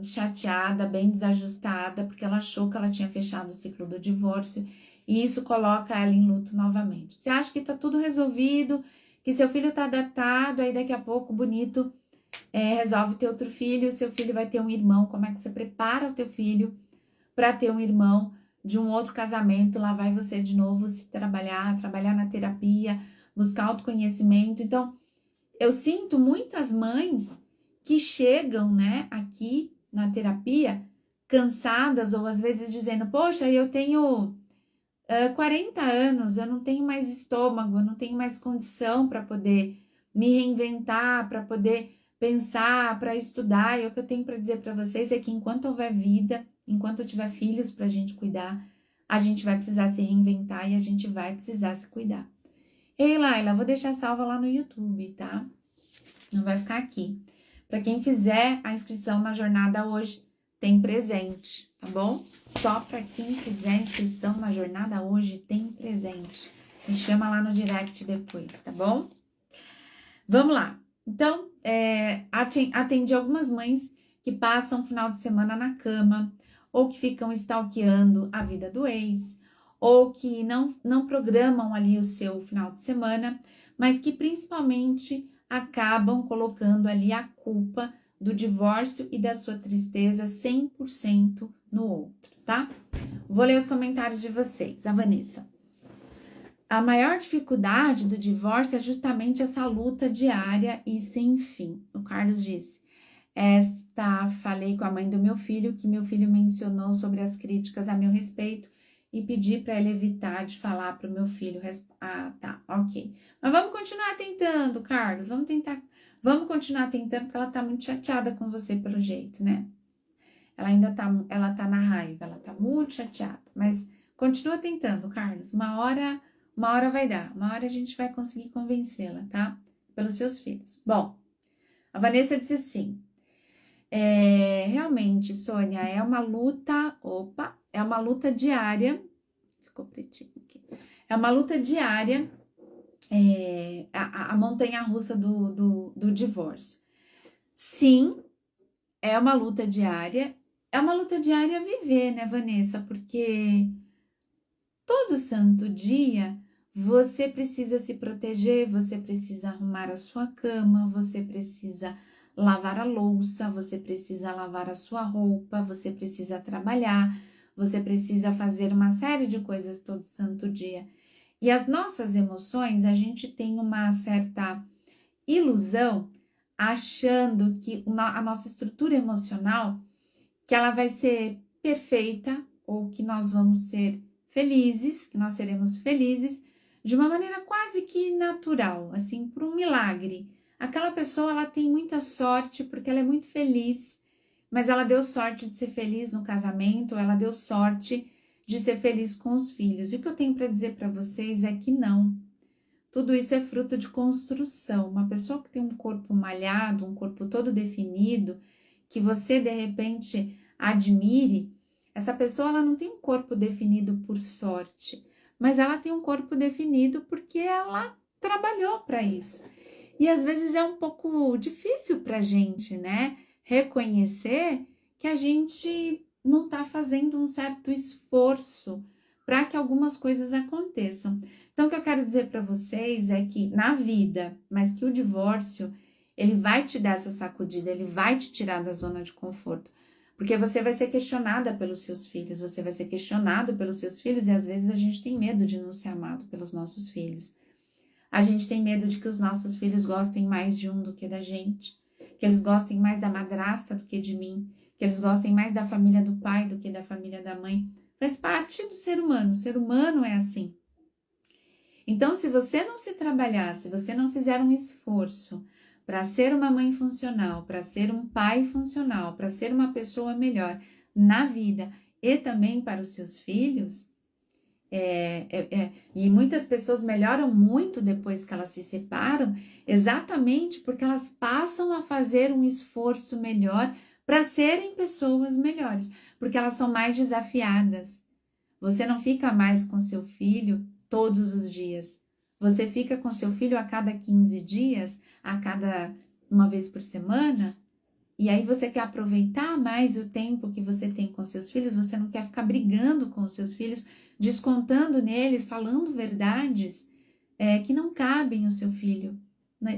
chateada, bem desajustada, porque ela achou que ela tinha fechado o ciclo do divórcio, e isso coloca ela em luto novamente. Você acha que tá tudo resolvido, que seu filho tá adaptado, aí daqui a pouco, bonito, resolve ter outro filho, seu filho vai ter um irmão, como é que você prepara o teu filho para ter um irmão de um outro casamento, lá vai você de novo se trabalhar na terapia, buscar autoconhecimento. Então, eu sinto muitas mães que chegam, né, aqui na terapia, cansadas ou às vezes dizendo, poxa, eu tenho 40 anos, eu não tenho mais estômago, eu não tenho mais condição para poder me reinventar, para poder pensar, para estudar. E o que eu tenho para dizer para vocês é que enquanto houver vida, enquanto eu tiver filhos para a gente cuidar, a gente vai precisar se reinventar e a gente vai precisar se cuidar. Ei, Laila, vou deixar salva lá no YouTube, tá? Não vai ficar aqui. Para quem fizer a inscrição na jornada hoje, tem presente, tá bom? Só para quem fizer a inscrição na jornada hoje, tem presente. Me chama lá no direct depois, tá bom? Vamos lá. Então, atendi algumas mães que passam o final de semana na cama, ou que ficam stalkeando a vida do ex, ou que não programam ali o seu final de semana, mas que principalmente acabam colocando ali a culpa do divórcio e da sua tristeza 100% no outro, tá? Vou ler os comentários de vocês. A Vanessa. A maior dificuldade do divórcio é justamente essa luta diária e sem fim. O Carlos disse, falei com a mãe do meu filho, que meu filho mencionou sobre as críticas a meu respeito e pedi para ele evitar de falar para o meu filho. Tá, ok. Mas vamos continuar tentando, Carlos, vamos continuar tentando, porque ela tá muito chateada com você pelo jeito, né? Ela tá na raiva, ela tá muito chateada, mas continua tentando, Carlos, uma hora vai dar, uma hora a gente vai conseguir convencê-la, tá? Pelos seus filhos. Bom, a Vanessa disse assim, realmente, Sônia, é uma luta diária, ficou pretinho aqui, é uma luta diária, a montanha-russa do divórcio. Sim, é uma luta diária viver, né, Vanessa? Porque todo santo dia você precisa se proteger, você precisa arrumar a sua cama, você precisa lavar a louça, você precisa lavar a sua roupa, você precisa trabalhar, você precisa fazer uma série de coisas todo santo dia. E as nossas emoções, a gente tem uma certa ilusão achando que a nossa estrutura emocional, que ela vai ser perfeita ou que nós vamos ser felizes, que nós seremos felizes de uma maneira quase que natural, assim, por um milagre. Aquela pessoa, ela tem muita sorte porque ela é muito feliz, mas ela deu sorte de ser feliz no casamento, ela deu sorte de ser feliz com os filhos. E o que eu tenho para dizer para vocês é que não. Tudo isso é fruto de construção. Uma pessoa que tem um corpo malhado, um corpo todo definido, que você de repente admire, essa pessoa ela não tem um corpo definido por sorte, mas ela tem um corpo definido porque ela trabalhou para isso. E às vezes é um pouco difícil para a gente, né? Reconhecer que a gente não está fazendo um certo esforço para que algumas coisas aconteçam. Então, o que eu quero dizer para vocês é que na vida, mas que o divórcio, ele vai te dar essa sacudida, ele vai te tirar da zona de conforto. Porque você vai ser questionada pelos seus filhos, você vai ser questionado pelos seus filhos, e às vezes a gente tem medo de não ser amado pelos nossos filhos. A gente tem medo de que os nossos filhos gostem mais de um do que da gente, que eles gostem mais da madrasta do que de mim, que eles gostem mais da família do pai do que da família da mãe. Faz parte do ser humano, o ser humano é assim. Então, se você não se trabalhar, se você não fizer um esforço para ser uma mãe funcional, para ser um pai funcional, para ser uma pessoa melhor na vida e também para os seus filhos, E muitas pessoas melhoram muito depois que elas se separam, exatamente porque elas passam a fazer um esforço melhor para serem pessoas melhores, porque elas são mais desafiadas. Você não fica mais com seu filho todos os dias. Você fica com seu filho a cada 15 dias, a cada uma vez por semana, e aí você quer aproveitar mais o tempo que você tem com seus filhos, você não quer ficar brigando com os seus filhos, descontando neles, falando verdades que não cabem ao seu filho.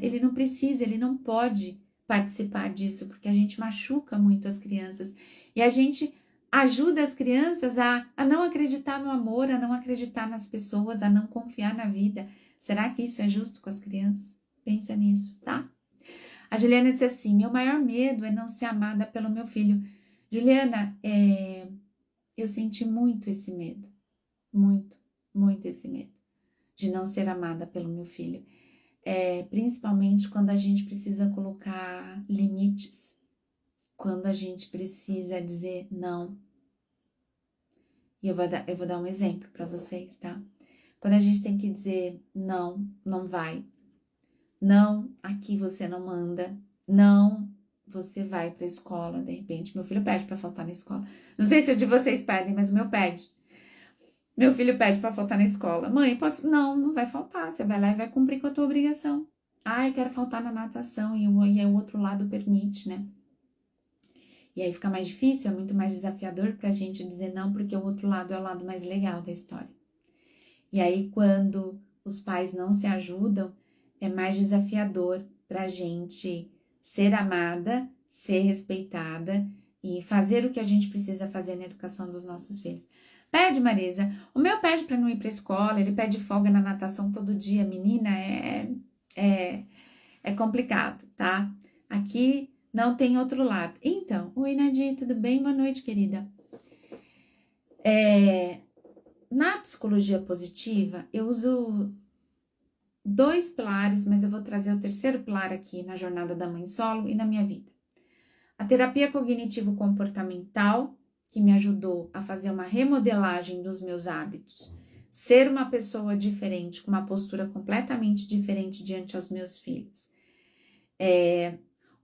Ele não precisa, ele não pode participar disso, porque a gente machuca muito as crianças. E a gente ajuda as crianças a não acreditar no amor, a não acreditar nas pessoas, a não confiar na vida. Será que isso é justo com as crianças? Pensa nisso, tá? A Juliana disse assim, meu maior medo é não ser amada pelo meu filho. Juliana, eu senti muito esse medo. Muito, muito esse medo de não ser amada pelo meu filho. Principalmente quando a gente precisa colocar limites, quando a gente precisa dizer não. E eu vou dar um exemplo para vocês, tá? Quando a gente tem que dizer não, não vai. Não, aqui você não manda. Não, você vai para a escola. De repente, meu filho pede para faltar na escola. Não sei se o de vocês pedem, mas o meu pede. Meu filho pede para faltar na escola. Mãe, posso? Não, não vai faltar. Você vai lá e vai cumprir com a tua obrigação. Eu quero faltar na natação e o outro lado permite, né? E aí fica mais difícil, é muito mais desafiador pra gente dizer não, porque o outro lado é o lado mais legal da história. E aí, quando os pais não se ajudam, é mais desafiador pra gente ser amada, ser respeitada e fazer o que a gente precisa fazer na educação dos nossos filhos. Pede, Marisa. O meu pede para não ir para a escola, ele pede folga na natação todo dia. Menina, é complicado, tá? Aqui não tem outro lado. Então, oi, Nadia, tudo bem? Boa noite, querida. Na psicologia positiva, eu uso 2 pilares, mas eu vou trazer o terceiro pilar aqui na jornada da mãe solo e na minha vida. A terapia cognitivo-comportamental, que me ajudou a fazer uma remodelagem dos meus hábitos, ser uma pessoa diferente, com uma postura completamente diferente diante aos meus filhos.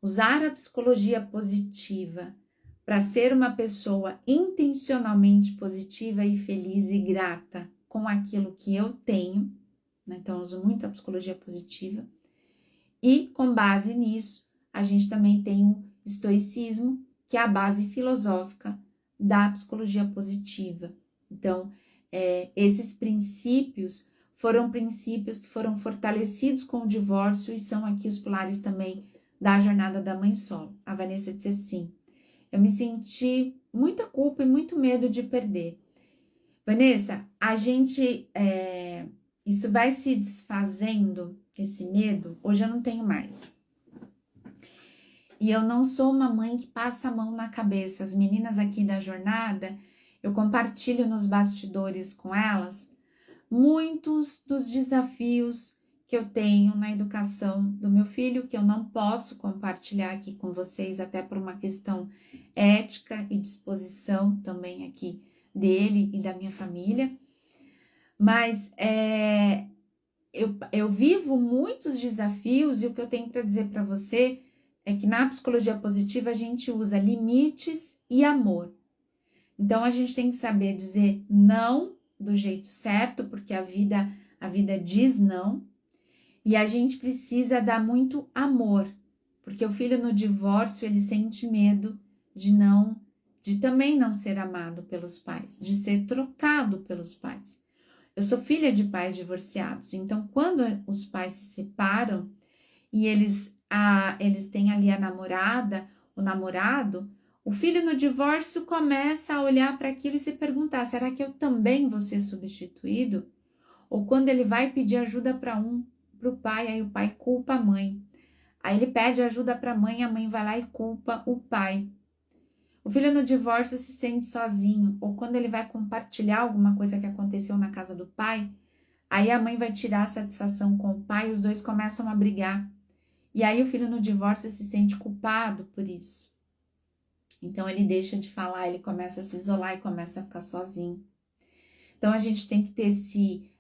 Usar a psicologia positiva para ser uma pessoa intencionalmente positiva e feliz e grata com aquilo que eu tenho, né? Então, eu uso muito a psicologia positiva. E, com base nisso, a gente também tem o estoicismo, que é a base filosófica da psicologia positiva. Então, esses princípios foram princípios que foram fortalecidos com o divórcio e são aqui os pilares também da jornada da mãe solo. A Vanessa disse assim, eu me senti muita culpa e muito medo de perder. Vanessa, a gente, isso vai se desfazendo, esse medo, hoje eu não tenho mais. E eu não sou uma mãe que passa a mão na cabeça. As meninas aqui da jornada, eu compartilho nos bastidores com elas muitos dos desafios que eu tenho na educação do meu filho, que eu não posso compartilhar aqui com vocês, até por uma questão ética e disposição também aqui dele e da minha família. Mas eu vivo muitos desafios e o que eu tenho para dizer para você é que na psicologia positiva a gente usa limites e amor. Então a gente tem que saber dizer não do jeito certo, porque a vida diz não, e a gente precisa dar muito amor, porque o filho no divórcio ele sente medo de também não ser amado pelos pais, de ser trocado pelos pais. Eu sou filha de pais divorciados, então quando os pais se separam e eles têm ali a namorada, o namorado, o filho no divórcio começa a olhar para aquilo e se perguntar, será que eu também vou ser substituído? Ou quando ele vai pedir ajuda para o pai, aí o pai culpa a mãe. Aí ele pede ajuda para a mãe vai lá e culpa o pai. O filho no divórcio se sente sozinho, ou quando ele vai compartilhar alguma coisa que aconteceu na casa do pai, aí a mãe vai tirar a satisfação com o pai e os dois começam a brigar. E aí o filho no divórcio se sente culpado por isso. Então ele deixa de falar, ele começa a se isolar e começa a ficar sozinho. Então, a gente tem que ter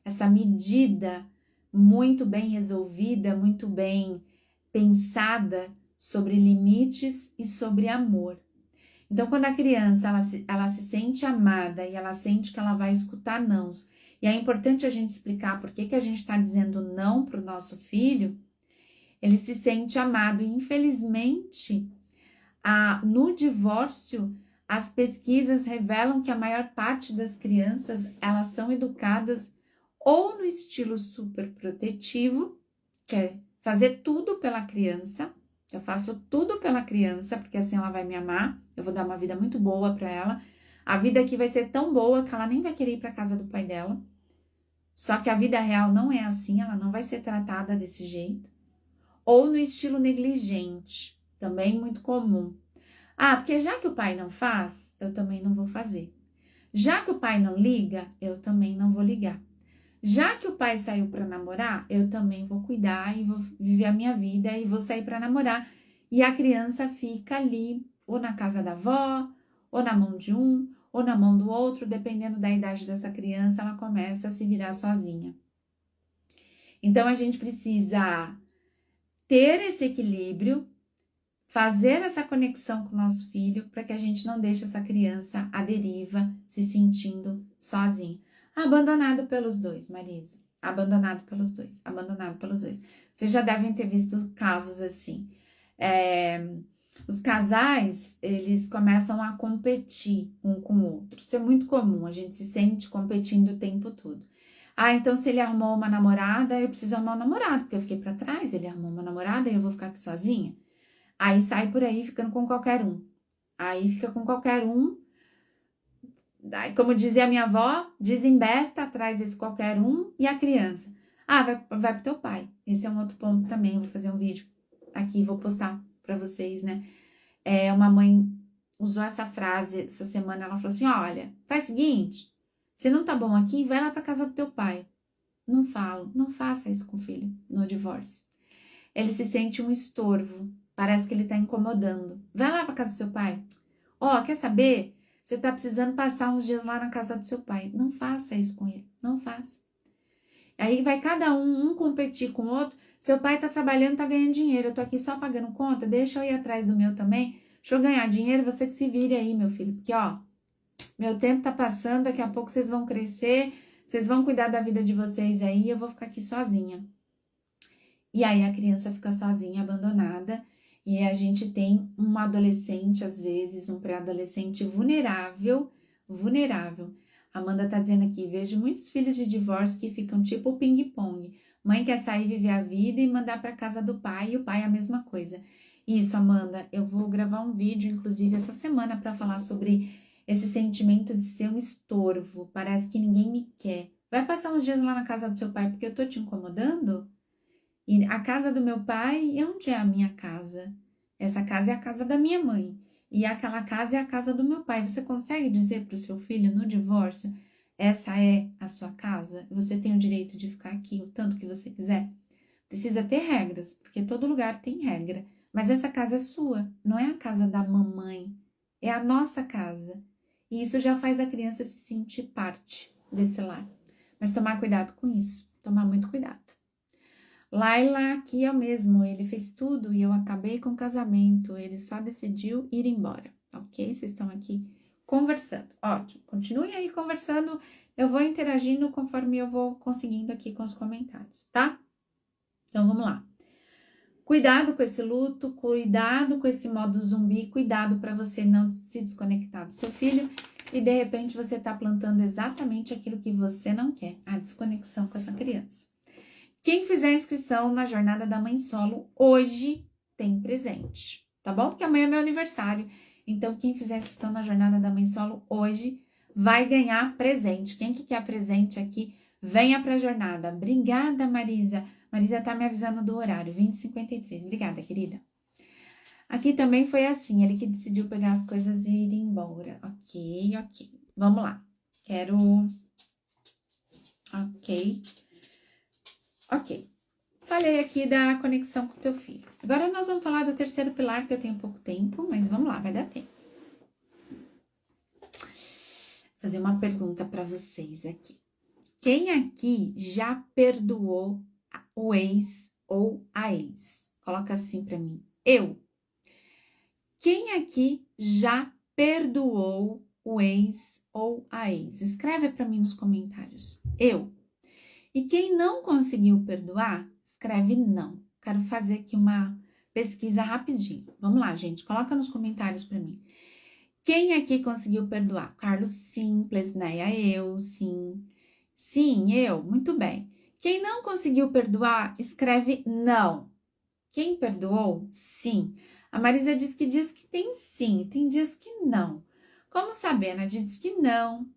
essa medida muito bem resolvida, muito bem pensada sobre limites e sobre amor. Então, quando a criança ela se sente amada e ela sente que ela vai escutar nãos, e é importante a gente explicar por que a gente está dizendo não para o nosso filho, ele se sente amado. E, infelizmente, no divórcio, as pesquisas revelam que a maior parte das crianças, elas são educadas ou no estilo super protetivo, que é fazer tudo pela criança. Eu faço tudo pela criança, porque assim ela vai me amar, eu vou dar uma vida muito boa para ela. A vida aqui vai ser tão boa que ela nem vai querer ir para casa do pai dela. Só que a vida real não é assim, ela não vai ser tratada desse jeito. Ou no estilo negligente, também muito comum. Porque já que o pai não faz, eu também não vou fazer. Já que o pai não liga, eu também não vou ligar. Já que o pai saiu para namorar, eu também vou cuidar e vou viver a minha vida e vou sair para namorar. E a criança fica ali, ou na casa da avó, ou na mão de um, ou na mão do outro, dependendo da idade dessa criança, ela começa a se virar sozinha. Então, a gente precisa ter esse equilíbrio, fazer essa conexão com o nosso filho, para que a gente não deixe essa criança à deriva, se sentindo sozinha. Abandonado pelos dois, Marisa. Abandonado pelos dois, abandonado pelos dois. Vocês já devem ter visto casos assim. Os casais, eles começam a competir um com o outro. Isso é muito comum, a gente se sente competindo o tempo todo. Então se ele arrumou uma namorada, eu preciso arrumar um namorado, porque eu fiquei para trás, ele arrumou uma namorada e eu vou ficar aqui sozinha. Aí sai por aí ficando com qualquer um. Aí fica com qualquer um. Aí, como dizia a minha avó, desembesta atrás desse qualquer um e a criança. Vai pro teu pai. Esse é um outro ponto também. Vou fazer um vídeo aqui, vou postar pra vocês, né? Uma mãe usou essa frase essa semana. Ela falou assim: olha, faz o seguinte, se não tá bom aqui, vai lá pra casa do teu pai. Não faça isso com o filho no divórcio. Ele se sente um estorvo. Parece que ele tá incomodando. Vai lá pra casa do seu pai. Quer saber? Você tá precisando passar uns dias lá na casa do seu pai. Não faça isso com ele. Não faça. Aí vai cada um competir com o outro. Seu pai tá trabalhando, tá ganhando dinheiro. Eu tô aqui só pagando conta. Deixa eu ir atrás do meu também. Deixa eu ganhar dinheiro. Você que se vire aí, meu filho. Porque, meu tempo tá passando. Daqui a pouco vocês vão crescer. Vocês vão cuidar da vida de vocês aí. Eu vou ficar aqui sozinha. E aí a criança fica sozinha, abandonada. E a gente tem um adolescente, às vezes, um pré-adolescente vulnerável. Amanda tá dizendo aqui, vejo muitos filhos de divórcio que ficam tipo ping-pong. Mãe quer sair, viver a vida e mandar para casa do pai, e o pai a mesma coisa. Isso, Amanda, eu vou gravar um vídeo, inclusive, essa semana para falar sobre esse sentimento de ser um estorvo. Parece que ninguém me quer. Vai passar uns dias lá na casa do seu pai porque eu tô te incomodando? E a casa do meu pai, onde é a minha casa? Essa casa é a casa da minha mãe. E aquela casa é a casa do meu pai. Você consegue dizer para o seu filho no divórcio, essa é a sua casa? Você tem o direito de ficar aqui o tanto que você quiser? Precisa ter regras, porque todo lugar tem regra. Mas essa casa é sua, não é a casa da mamãe. É a nossa casa. E isso já faz a criança se sentir parte desse lar. Mas tomar cuidado com isso. Tomar muito cuidado. Laila aqui é o mesmo, ele fez tudo e eu acabei com o casamento, ele só decidiu ir embora, ok? Vocês estão aqui conversando, ótimo, continuem aí conversando, eu vou interagindo conforme eu vou conseguindo aqui com os comentários, tá? Então, vamos lá. Cuidado com esse luto, cuidado com esse modo zumbi, cuidado para você não se desconectar do seu filho e de repente você tá plantando exatamente aquilo que você não quer, a desconexão com essa criança. Quem fizer inscrição na Jornada da Mãe Solo, hoje tem presente, tá bom? Porque amanhã é meu aniversário. Então, quem fizer inscrição na Jornada da Mãe Solo, hoje vai ganhar presente. Quem que quer presente aqui, venha pra jornada. Obrigada, Marisa. Marisa tá me avisando do horário, 20h53. Obrigada, querida. Aqui também foi assim, ele que decidiu pegar as coisas e ir embora. Ok. Vamos lá. Ok, falei aqui da conexão com o teu filho. Agora nós vamos falar do terceiro pilar, que eu tenho pouco tempo, mas vamos lá, vai dar tempo. fazer uma pergunta para vocês aqui. Quem aqui já perdoou o ex ou a ex? Coloca assim para mim. Eu. Quem aqui já perdoou o ex ou a ex? Escreve para mim nos comentários. Eu. E quem não conseguiu perdoar, escreve não. Quero fazer aqui uma pesquisa rapidinho. Vamos lá, gente. Coloca nos comentários para mim. Quem aqui conseguiu perdoar? Carlos, sim. Plesneia, eu, sim. Sim, eu. Muito bem. Quem não conseguiu perdoar, escreve não. Quem perdoou? Sim. A Marisa diz que tem sim, tem dias que não. Como saber? A Nadia diz que não.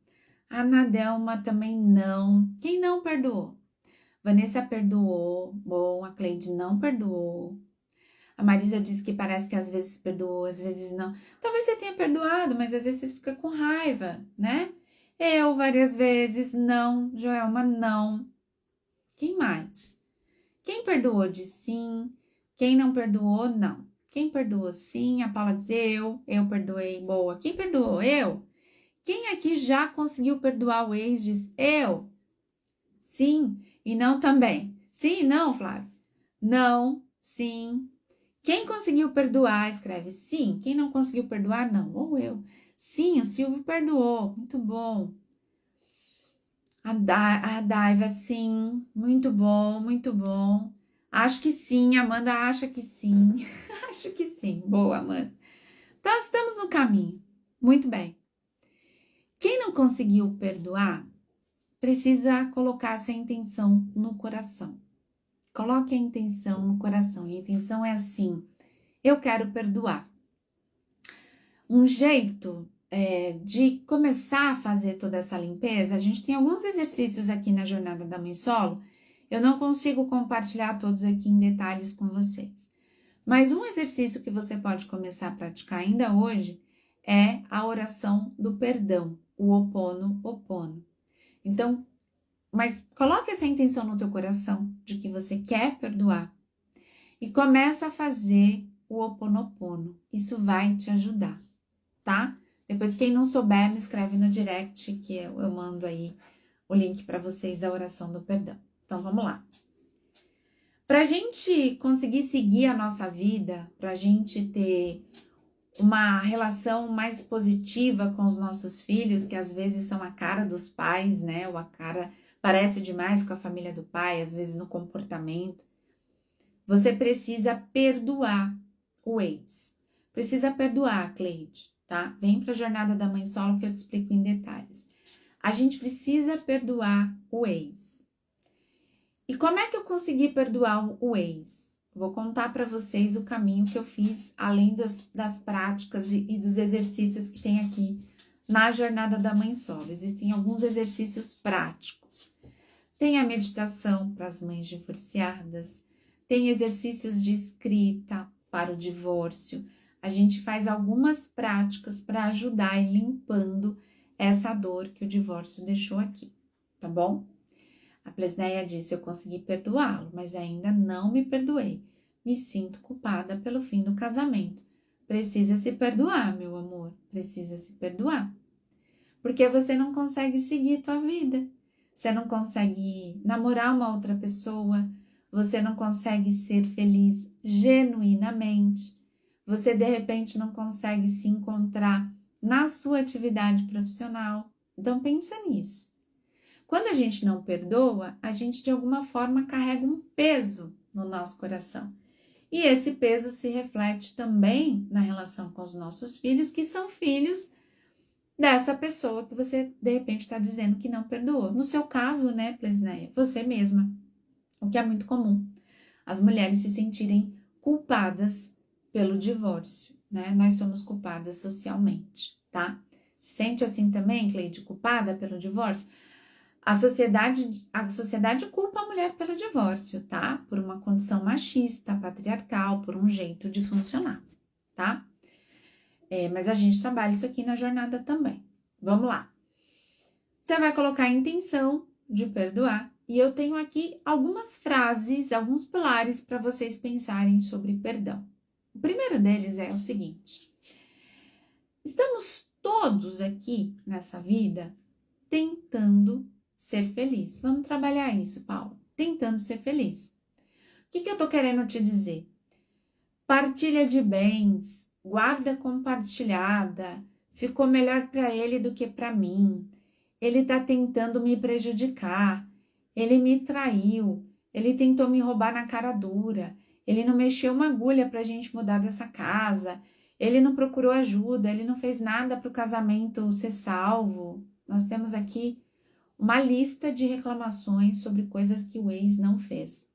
A Nadelma também não. Quem não perdoou? Vanessa perdoou. Bom, a Cleide não perdoou. A Marisa diz que parece que às vezes perdoou, às vezes não. Talvez você tenha perdoado, mas às vezes você fica com raiva, né? Eu várias vezes não. Joelma não. Quem mais? Quem perdoou diz sim. Quem não perdoou, não. Quem perdoou sim, a Paula diz eu perdoei, boa. Quem perdoou? Eu. Quem aqui já conseguiu perdoar o ex diz eu? Sim e não também. Sim e não, Flávio? Não, sim. Quem conseguiu perdoar, escreve sim. Quem não conseguiu perdoar, não. Ou eu. Sim, o Silvio perdoou. Muito bom. A Daiva, sim. Muito bom, muito bom. Acho que sim, Amanda acha que sim. Acho que sim. Boa, Amanda. Então, estamos no caminho. Muito bem. Quem não conseguiu perdoar, precisa colocar essa intenção no coração. Coloque a intenção no coração. E a intenção é assim: eu quero perdoar. Um jeito de começar a fazer toda essa limpeza, a gente tem alguns exercícios aqui na Jornada da Mãe Solo. Eu não consigo compartilhar todos aqui em detalhes com vocês. Mas um exercício que você pode começar a praticar ainda hoje é a oração do perdão, o Ho'oponopono. Então, mas coloque essa intenção no teu coração de que você quer perdoar e começa a fazer o Ho'oponopono. Isso vai te ajudar, tá? Depois, quem não souber, me escreve no direct que eu mando aí o link para vocês da oração do perdão. Então, vamos lá. Para a gente conseguir seguir a nossa vida, para a gente ter uma relação mais positiva com os nossos filhos, que às vezes são a cara dos pais, né? Ou a cara parece demais com a família do pai, às vezes no comportamento. Você precisa perdoar o ex. Precisa perdoar, Cleide, tá? Vem para a Jornada da Mãe Solo que eu te explico em detalhes. A gente precisa perdoar o ex. E como é que eu consegui perdoar o ex? Vou contar para vocês o caminho que eu fiz, além das práticas e dos exercícios que tem aqui na Jornada da Mãe Solo. Existem alguns exercícios práticos. Tem a meditação para as mães divorciadas, tem exercícios de escrita para o divórcio. A gente faz algumas práticas para ajudar e limpando essa dor que o divórcio deixou aqui, tá bom? A Plesneia disse, eu consegui perdoá-lo, mas ainda não me perdoei. Me sinto culpada pelo fim do casamento. Precisa se perdoar, meu amor. Precisa se perdoar. Porque você não consegue seguir tua vida. Você não consegue namorar uma outra pessoa. Você não consegue ser feliz genuinamente. Você, de repente, não consegue se encontrar na sua atividade profissional. Então, pensa nisso. Quando a gente não perdoa, a gente de alguma forma carrega um peso no nosso coração. E esse peso se reflete também na relação com os nossos filhos, que são filhos dessa pessoa que você de repente está dizendo que não perdoou. No seu caso, né, Plesneia, você mesma, o que é muito comum, as mulheres se sentirem culpadas pelo divórcio, né? Nós somos culpadas socialmente, tá? Se sente assim também, Cleide, culpada pelo divórcio? A sociedade culpa a mulher pelo divórcio, tá? Por uma condição machista, patriarcal, por um jeito de funcionar, tá? Mas a gente trabalha isso aqui na jornada também. Vamos lá. Você vai colocar a intenção de perdoar. E eu tenho aqui algumas frases, alguns pilares para vocês pensarem sobre perdão. O primeiro deles é o seguinte: estamos todos aqui nessa vida tentando ser feliz. Vamos trabalhar isso, Paulo. Tentando ser feliz. O que eu tô querendo te dizer? Partilha de bens, guarda compartilhada, ficou melhor para ele do que para mim. Ele tá tentando me prejudicar. Ele me traiu. Ele tentou me roubar na cara dura. Ele não mexeu uma agulha pra gente mudar dessa casa. Ele não procurou ajuda. Ele não fez nada para o casamento ser salvo. Nós temos aqui uma lista de reclamações sobre coisas que o ex não fez.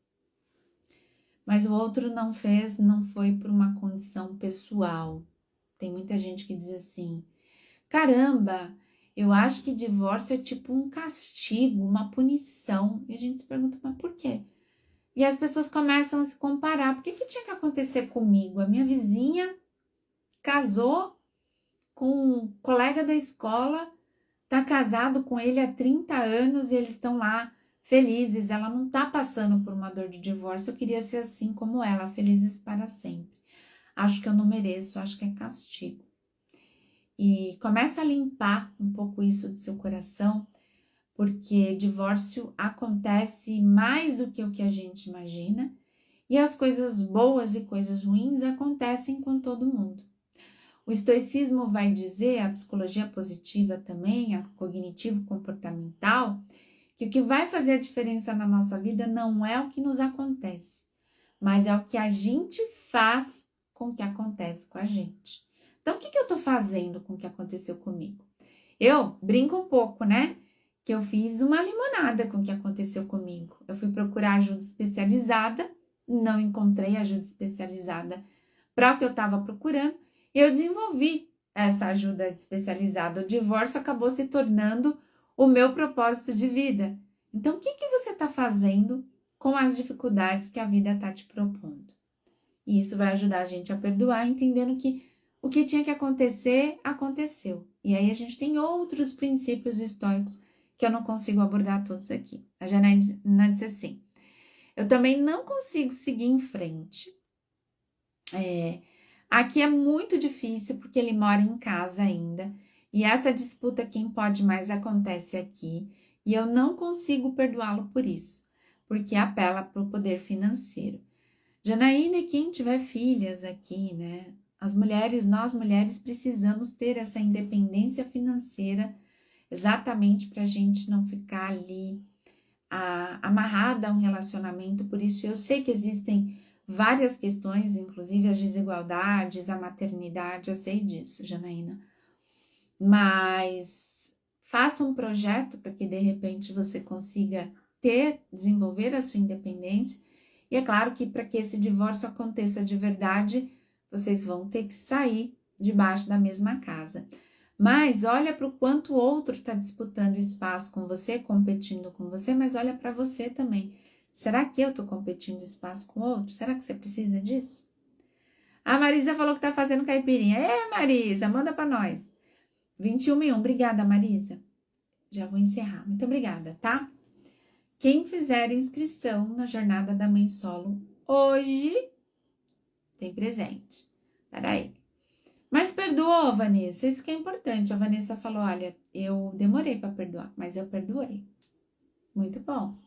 Mas o outro não fez, não foi por uma condição pessoal. Tem muita gente que diz assim: caramba, eu acho que divórcio é tipo um castigo, uma punição. E a gente se pergunta, mas por quê? E as pessoas começam a se comparar. Por que tinha que acontecer comigo? A minha vizinha casou com um colega da escola, tá casado com ele há 30 anos e eles estão lá felizes. Ela não tá passando por uma dor de divórcio. Eu queria ser assim como ela, felizes para sempre. Acho que eu não mereço, acho que é castigo. E começa a limpar um pouco isso do seu coração, porque divórcio acontece mais do que o que a gente imagina, e as coisas boas e coisas ruins acontecem com todo mundo. O estoicismo vai dizer, a psicologia positiva também, a cognitivo-comportamental, que o que vai fazer a diferença na nossa vida não é o que nos acontece, mas é o que a gente faz com o que acontece com a gente. Então, o que eu tô fazendo com o que aconteceu comigo? Eu brinco um pouco, né? Que eu fiz uma limonada com o que aconteceu comigo. Eu fui procurar ajuda especializada, não encontrei ajuda especializada para o que eu estava procurando, e eu desenvolvi essa ajuda especializada. O divórcio acabou se tornando o meu propósito de vida. Então, o que você está fazendo com as dificuldades que a vida está te propondo? E isso vai ajudar a gente a perdoar, entendendo que o que tinha que acontecer, aconteceu. E aí a gente tem outros princípios estoicos que eu não consigo abordar todos aqui. A Janaína disse assim: eu também não consigo seguir em frente. Aqui é muito difícil porque ele mora em casa ainda. E essa disputa quem pode mais acontece aqui. E eu não consigo perdoá-lo por isso, porque apela para o poder financeiro. Janaína, e quem tiver filhas aqui, né? As mulheres, nós mulheres precisamos ter essa independência financeira exatamente para a gente não ficar ali amarrada a um relacionamento. Por isso, eu sei que existem várias questões, inclusive as desigualdades, a maternidade, eu sei disso, Janaína. Mas faça um projeto para que de repente você consiga desenvolver a sua independência. E é claro que para que esse divórcio aconteça de verdade, vocês vão ter que sair debaixo da mesma casa. Mas olha para o quanto o outro está disputando espaço com você, competindo com você, mas olha para você também. Será que eu estou competindo espaço com o outro? Será que você precisa disso? A Marisa falou que está fazendo caipirinha. Marisa, manda para nós. 21 e 1. Obrigada, Marisa. Já vou encerrar. Muito obrigada, tá? Quem fizer inscrição na Jornada da Mãe Solo hoje tem presente. Peraí. Mas perdoou, Vanessa? Isso que é importante. A Vanessa falou, olha, eu demorei para perdoar, mas eu perdoei. Muito bom.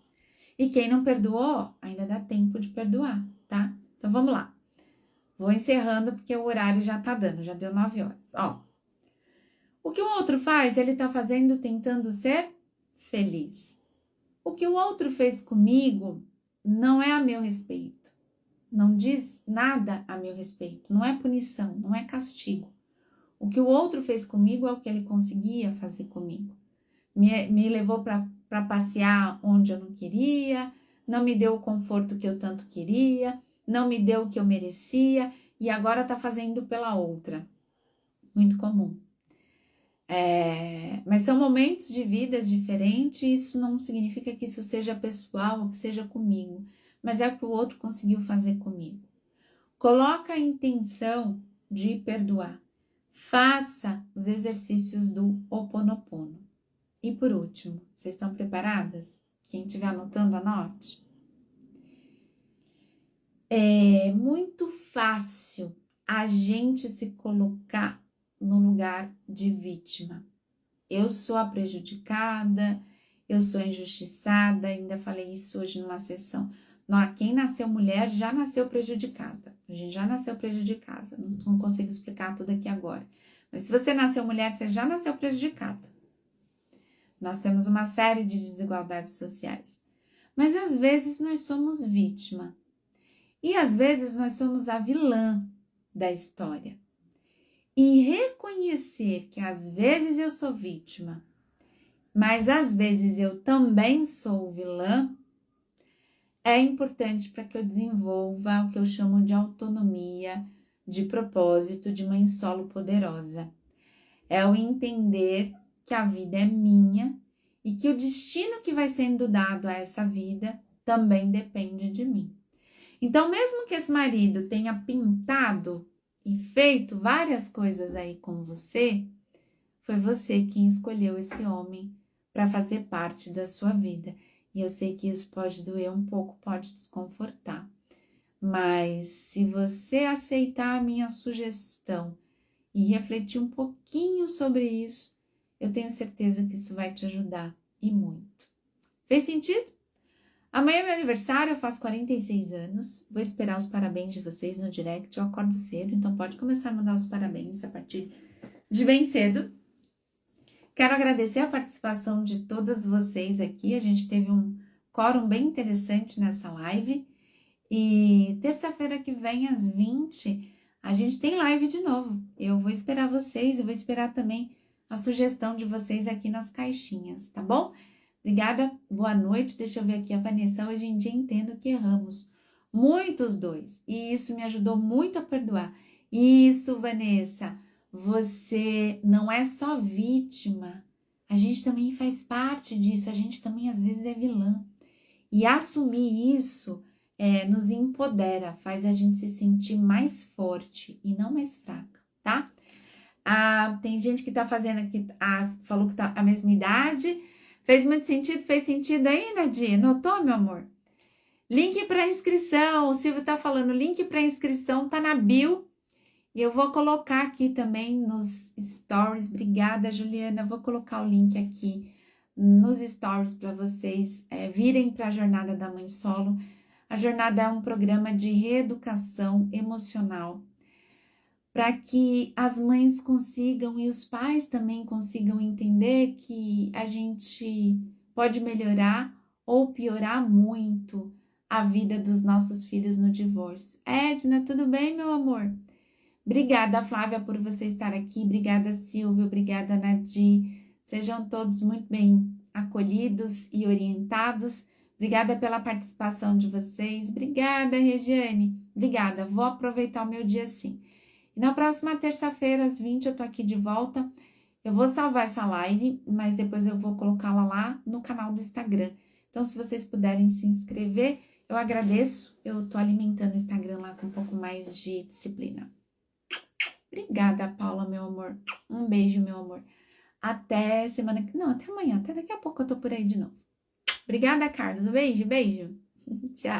E quem não perdoou, ainda dá tempo de perdoar, tá? Então, vamos lá. Vou encerrando porque o horário já tá dando, já deu 9 horas. Ó, o que o outro faz, ele tá fazendo tentando ser feliz. O que o outro fez comigo não é a meu respeito. Não diz nada a meu respeito. Não é punição, não é castigo. O que o outro fez comigo é o que ele conseguia fazer comigo. Me levou para passear onde eu não queria, não me deu o conforto que eu tanto queria, não me deu o que eu merecia e agora tá fazendo pela outra. Muito comum. Mas são momentos de vida diferentes e isso não significa que isso seja pessoal ou que seja comigo, mas é o que o outro conseguiu fazer comigo. Coloca a intenção de perdoar. Faça os exercícios do Ho'oponopono. E por último, vocês estão preparadas? Quem estiver anotando, anote. É muito fácil a gente se colocar no lugar de vítima. Eu sou a prejudicada, eu sou injustiçada, ainda falei isso hoje numa sessão. Quem nasceu mulher já nasceu prejudicada. A gente já nasceu prejudicada. Não consigo explicar tudo aqui agora. Mas se você nasceu mulher, você já nasceu prejudicada. Nós temos uma série de desigualdades sociais. Mas às vezes nós somos vítima. E às vezes nós somos a vilã da história. E reconhecer que às vezes eu sou vítima, mas às vezes eu também sou vilã, é importante para que eu desenvolva o que eu chamo de autonomia, de propósito, de mãe solo poderosa. É o entender que a vida é minha e que o destino que vai sendo dado a essa vida também depende de mim. Então, mesmo que esse marido tenha pintado e feito várias coisas aí com você, foi você quem escolheu esse homem para fazer parte da sua vida. E eu sei que isso pode doer um pouco, pode desconfortar. Mas se você aceitar a minha sugestão e refletir um pouquinho sobre isso, eu tenho certeza que isso vai te ajudar e muito. Fez sentido? Amanhã é meu aniversário, eu faço 46 anos. Vou esperar os parabéns de vocês no direct. Eu acordo cedo, então pode começar a mandar os parabéns a partir de bem cedo. Quero agradecer a participação de todas vocês aqui. A gente teve um quórum bem interessante nessa live. E terça-feira que vem, às 20, a gente tem live de novo. Eu vou esperar vocês, eu vou esperar também a sugestão de vocês aqui nas caixinhas, tá bom? Obrigada, boa noite. Deixa eu ver aqui a Vanessa. Hoje em dia entendo que erramos muitos dois. E isso me ajudou muito a perdoar. Isso, Vanessa, você não é só vítima. A gente também faz parte disso. A gente também às vezes é vilã. E assumir isso nos empodera, faz a gente se sentir mais forte e não mais fraca, tá? Tem gente que tá fazendo aqui, falou que tá a mesma idade. Fez muito sentido? Fez sentido aí, Nadia? Notou, meu amor? Link para inscrição. O Silvio tá falando, link para inscrição tá na bio. E eu vou colocar aqui também nos stories. Obrigada, Juliana. Vou colocar o link aqui nos stories para vocês virem para a Jornada da Mãe Solo. A Jornada é um programa de reeducação emocional para que as mães consigam e os pais também consigam entender que a gente pode melhorar ou piorar muito a vida dos nossos filhos no divórcio. Edna, tudo bem, meu amor? Obrigada, Flávia, por você estar aqui. Obrigada, Silvio. Obrigada, Nadir. Sejam todos muito bem acolhidos e orientados. Obrigada pela participação de vocês. Obrigada, Regiane. Obrigada. Vou aproveitar o meu dia sim. E na próxima terça-feira, às 20, eu tô aqui de volta. Eu vou salvar essa live, mas depois eu vou colocá-la lá no canal do Instagram. Então, se vocês puderem se inscrever, eu agradeço. Eu tô alimentando o Instagram lá com um pouco mais de disciplina. Obrigada, Paula, meu amor. Um beijo, meu amor. Até semana que... Não, até amanhã. Até daqui a pouco eu tô por aí de novo. Obrigada, Carlos. Um beijo, beijo. Tchau.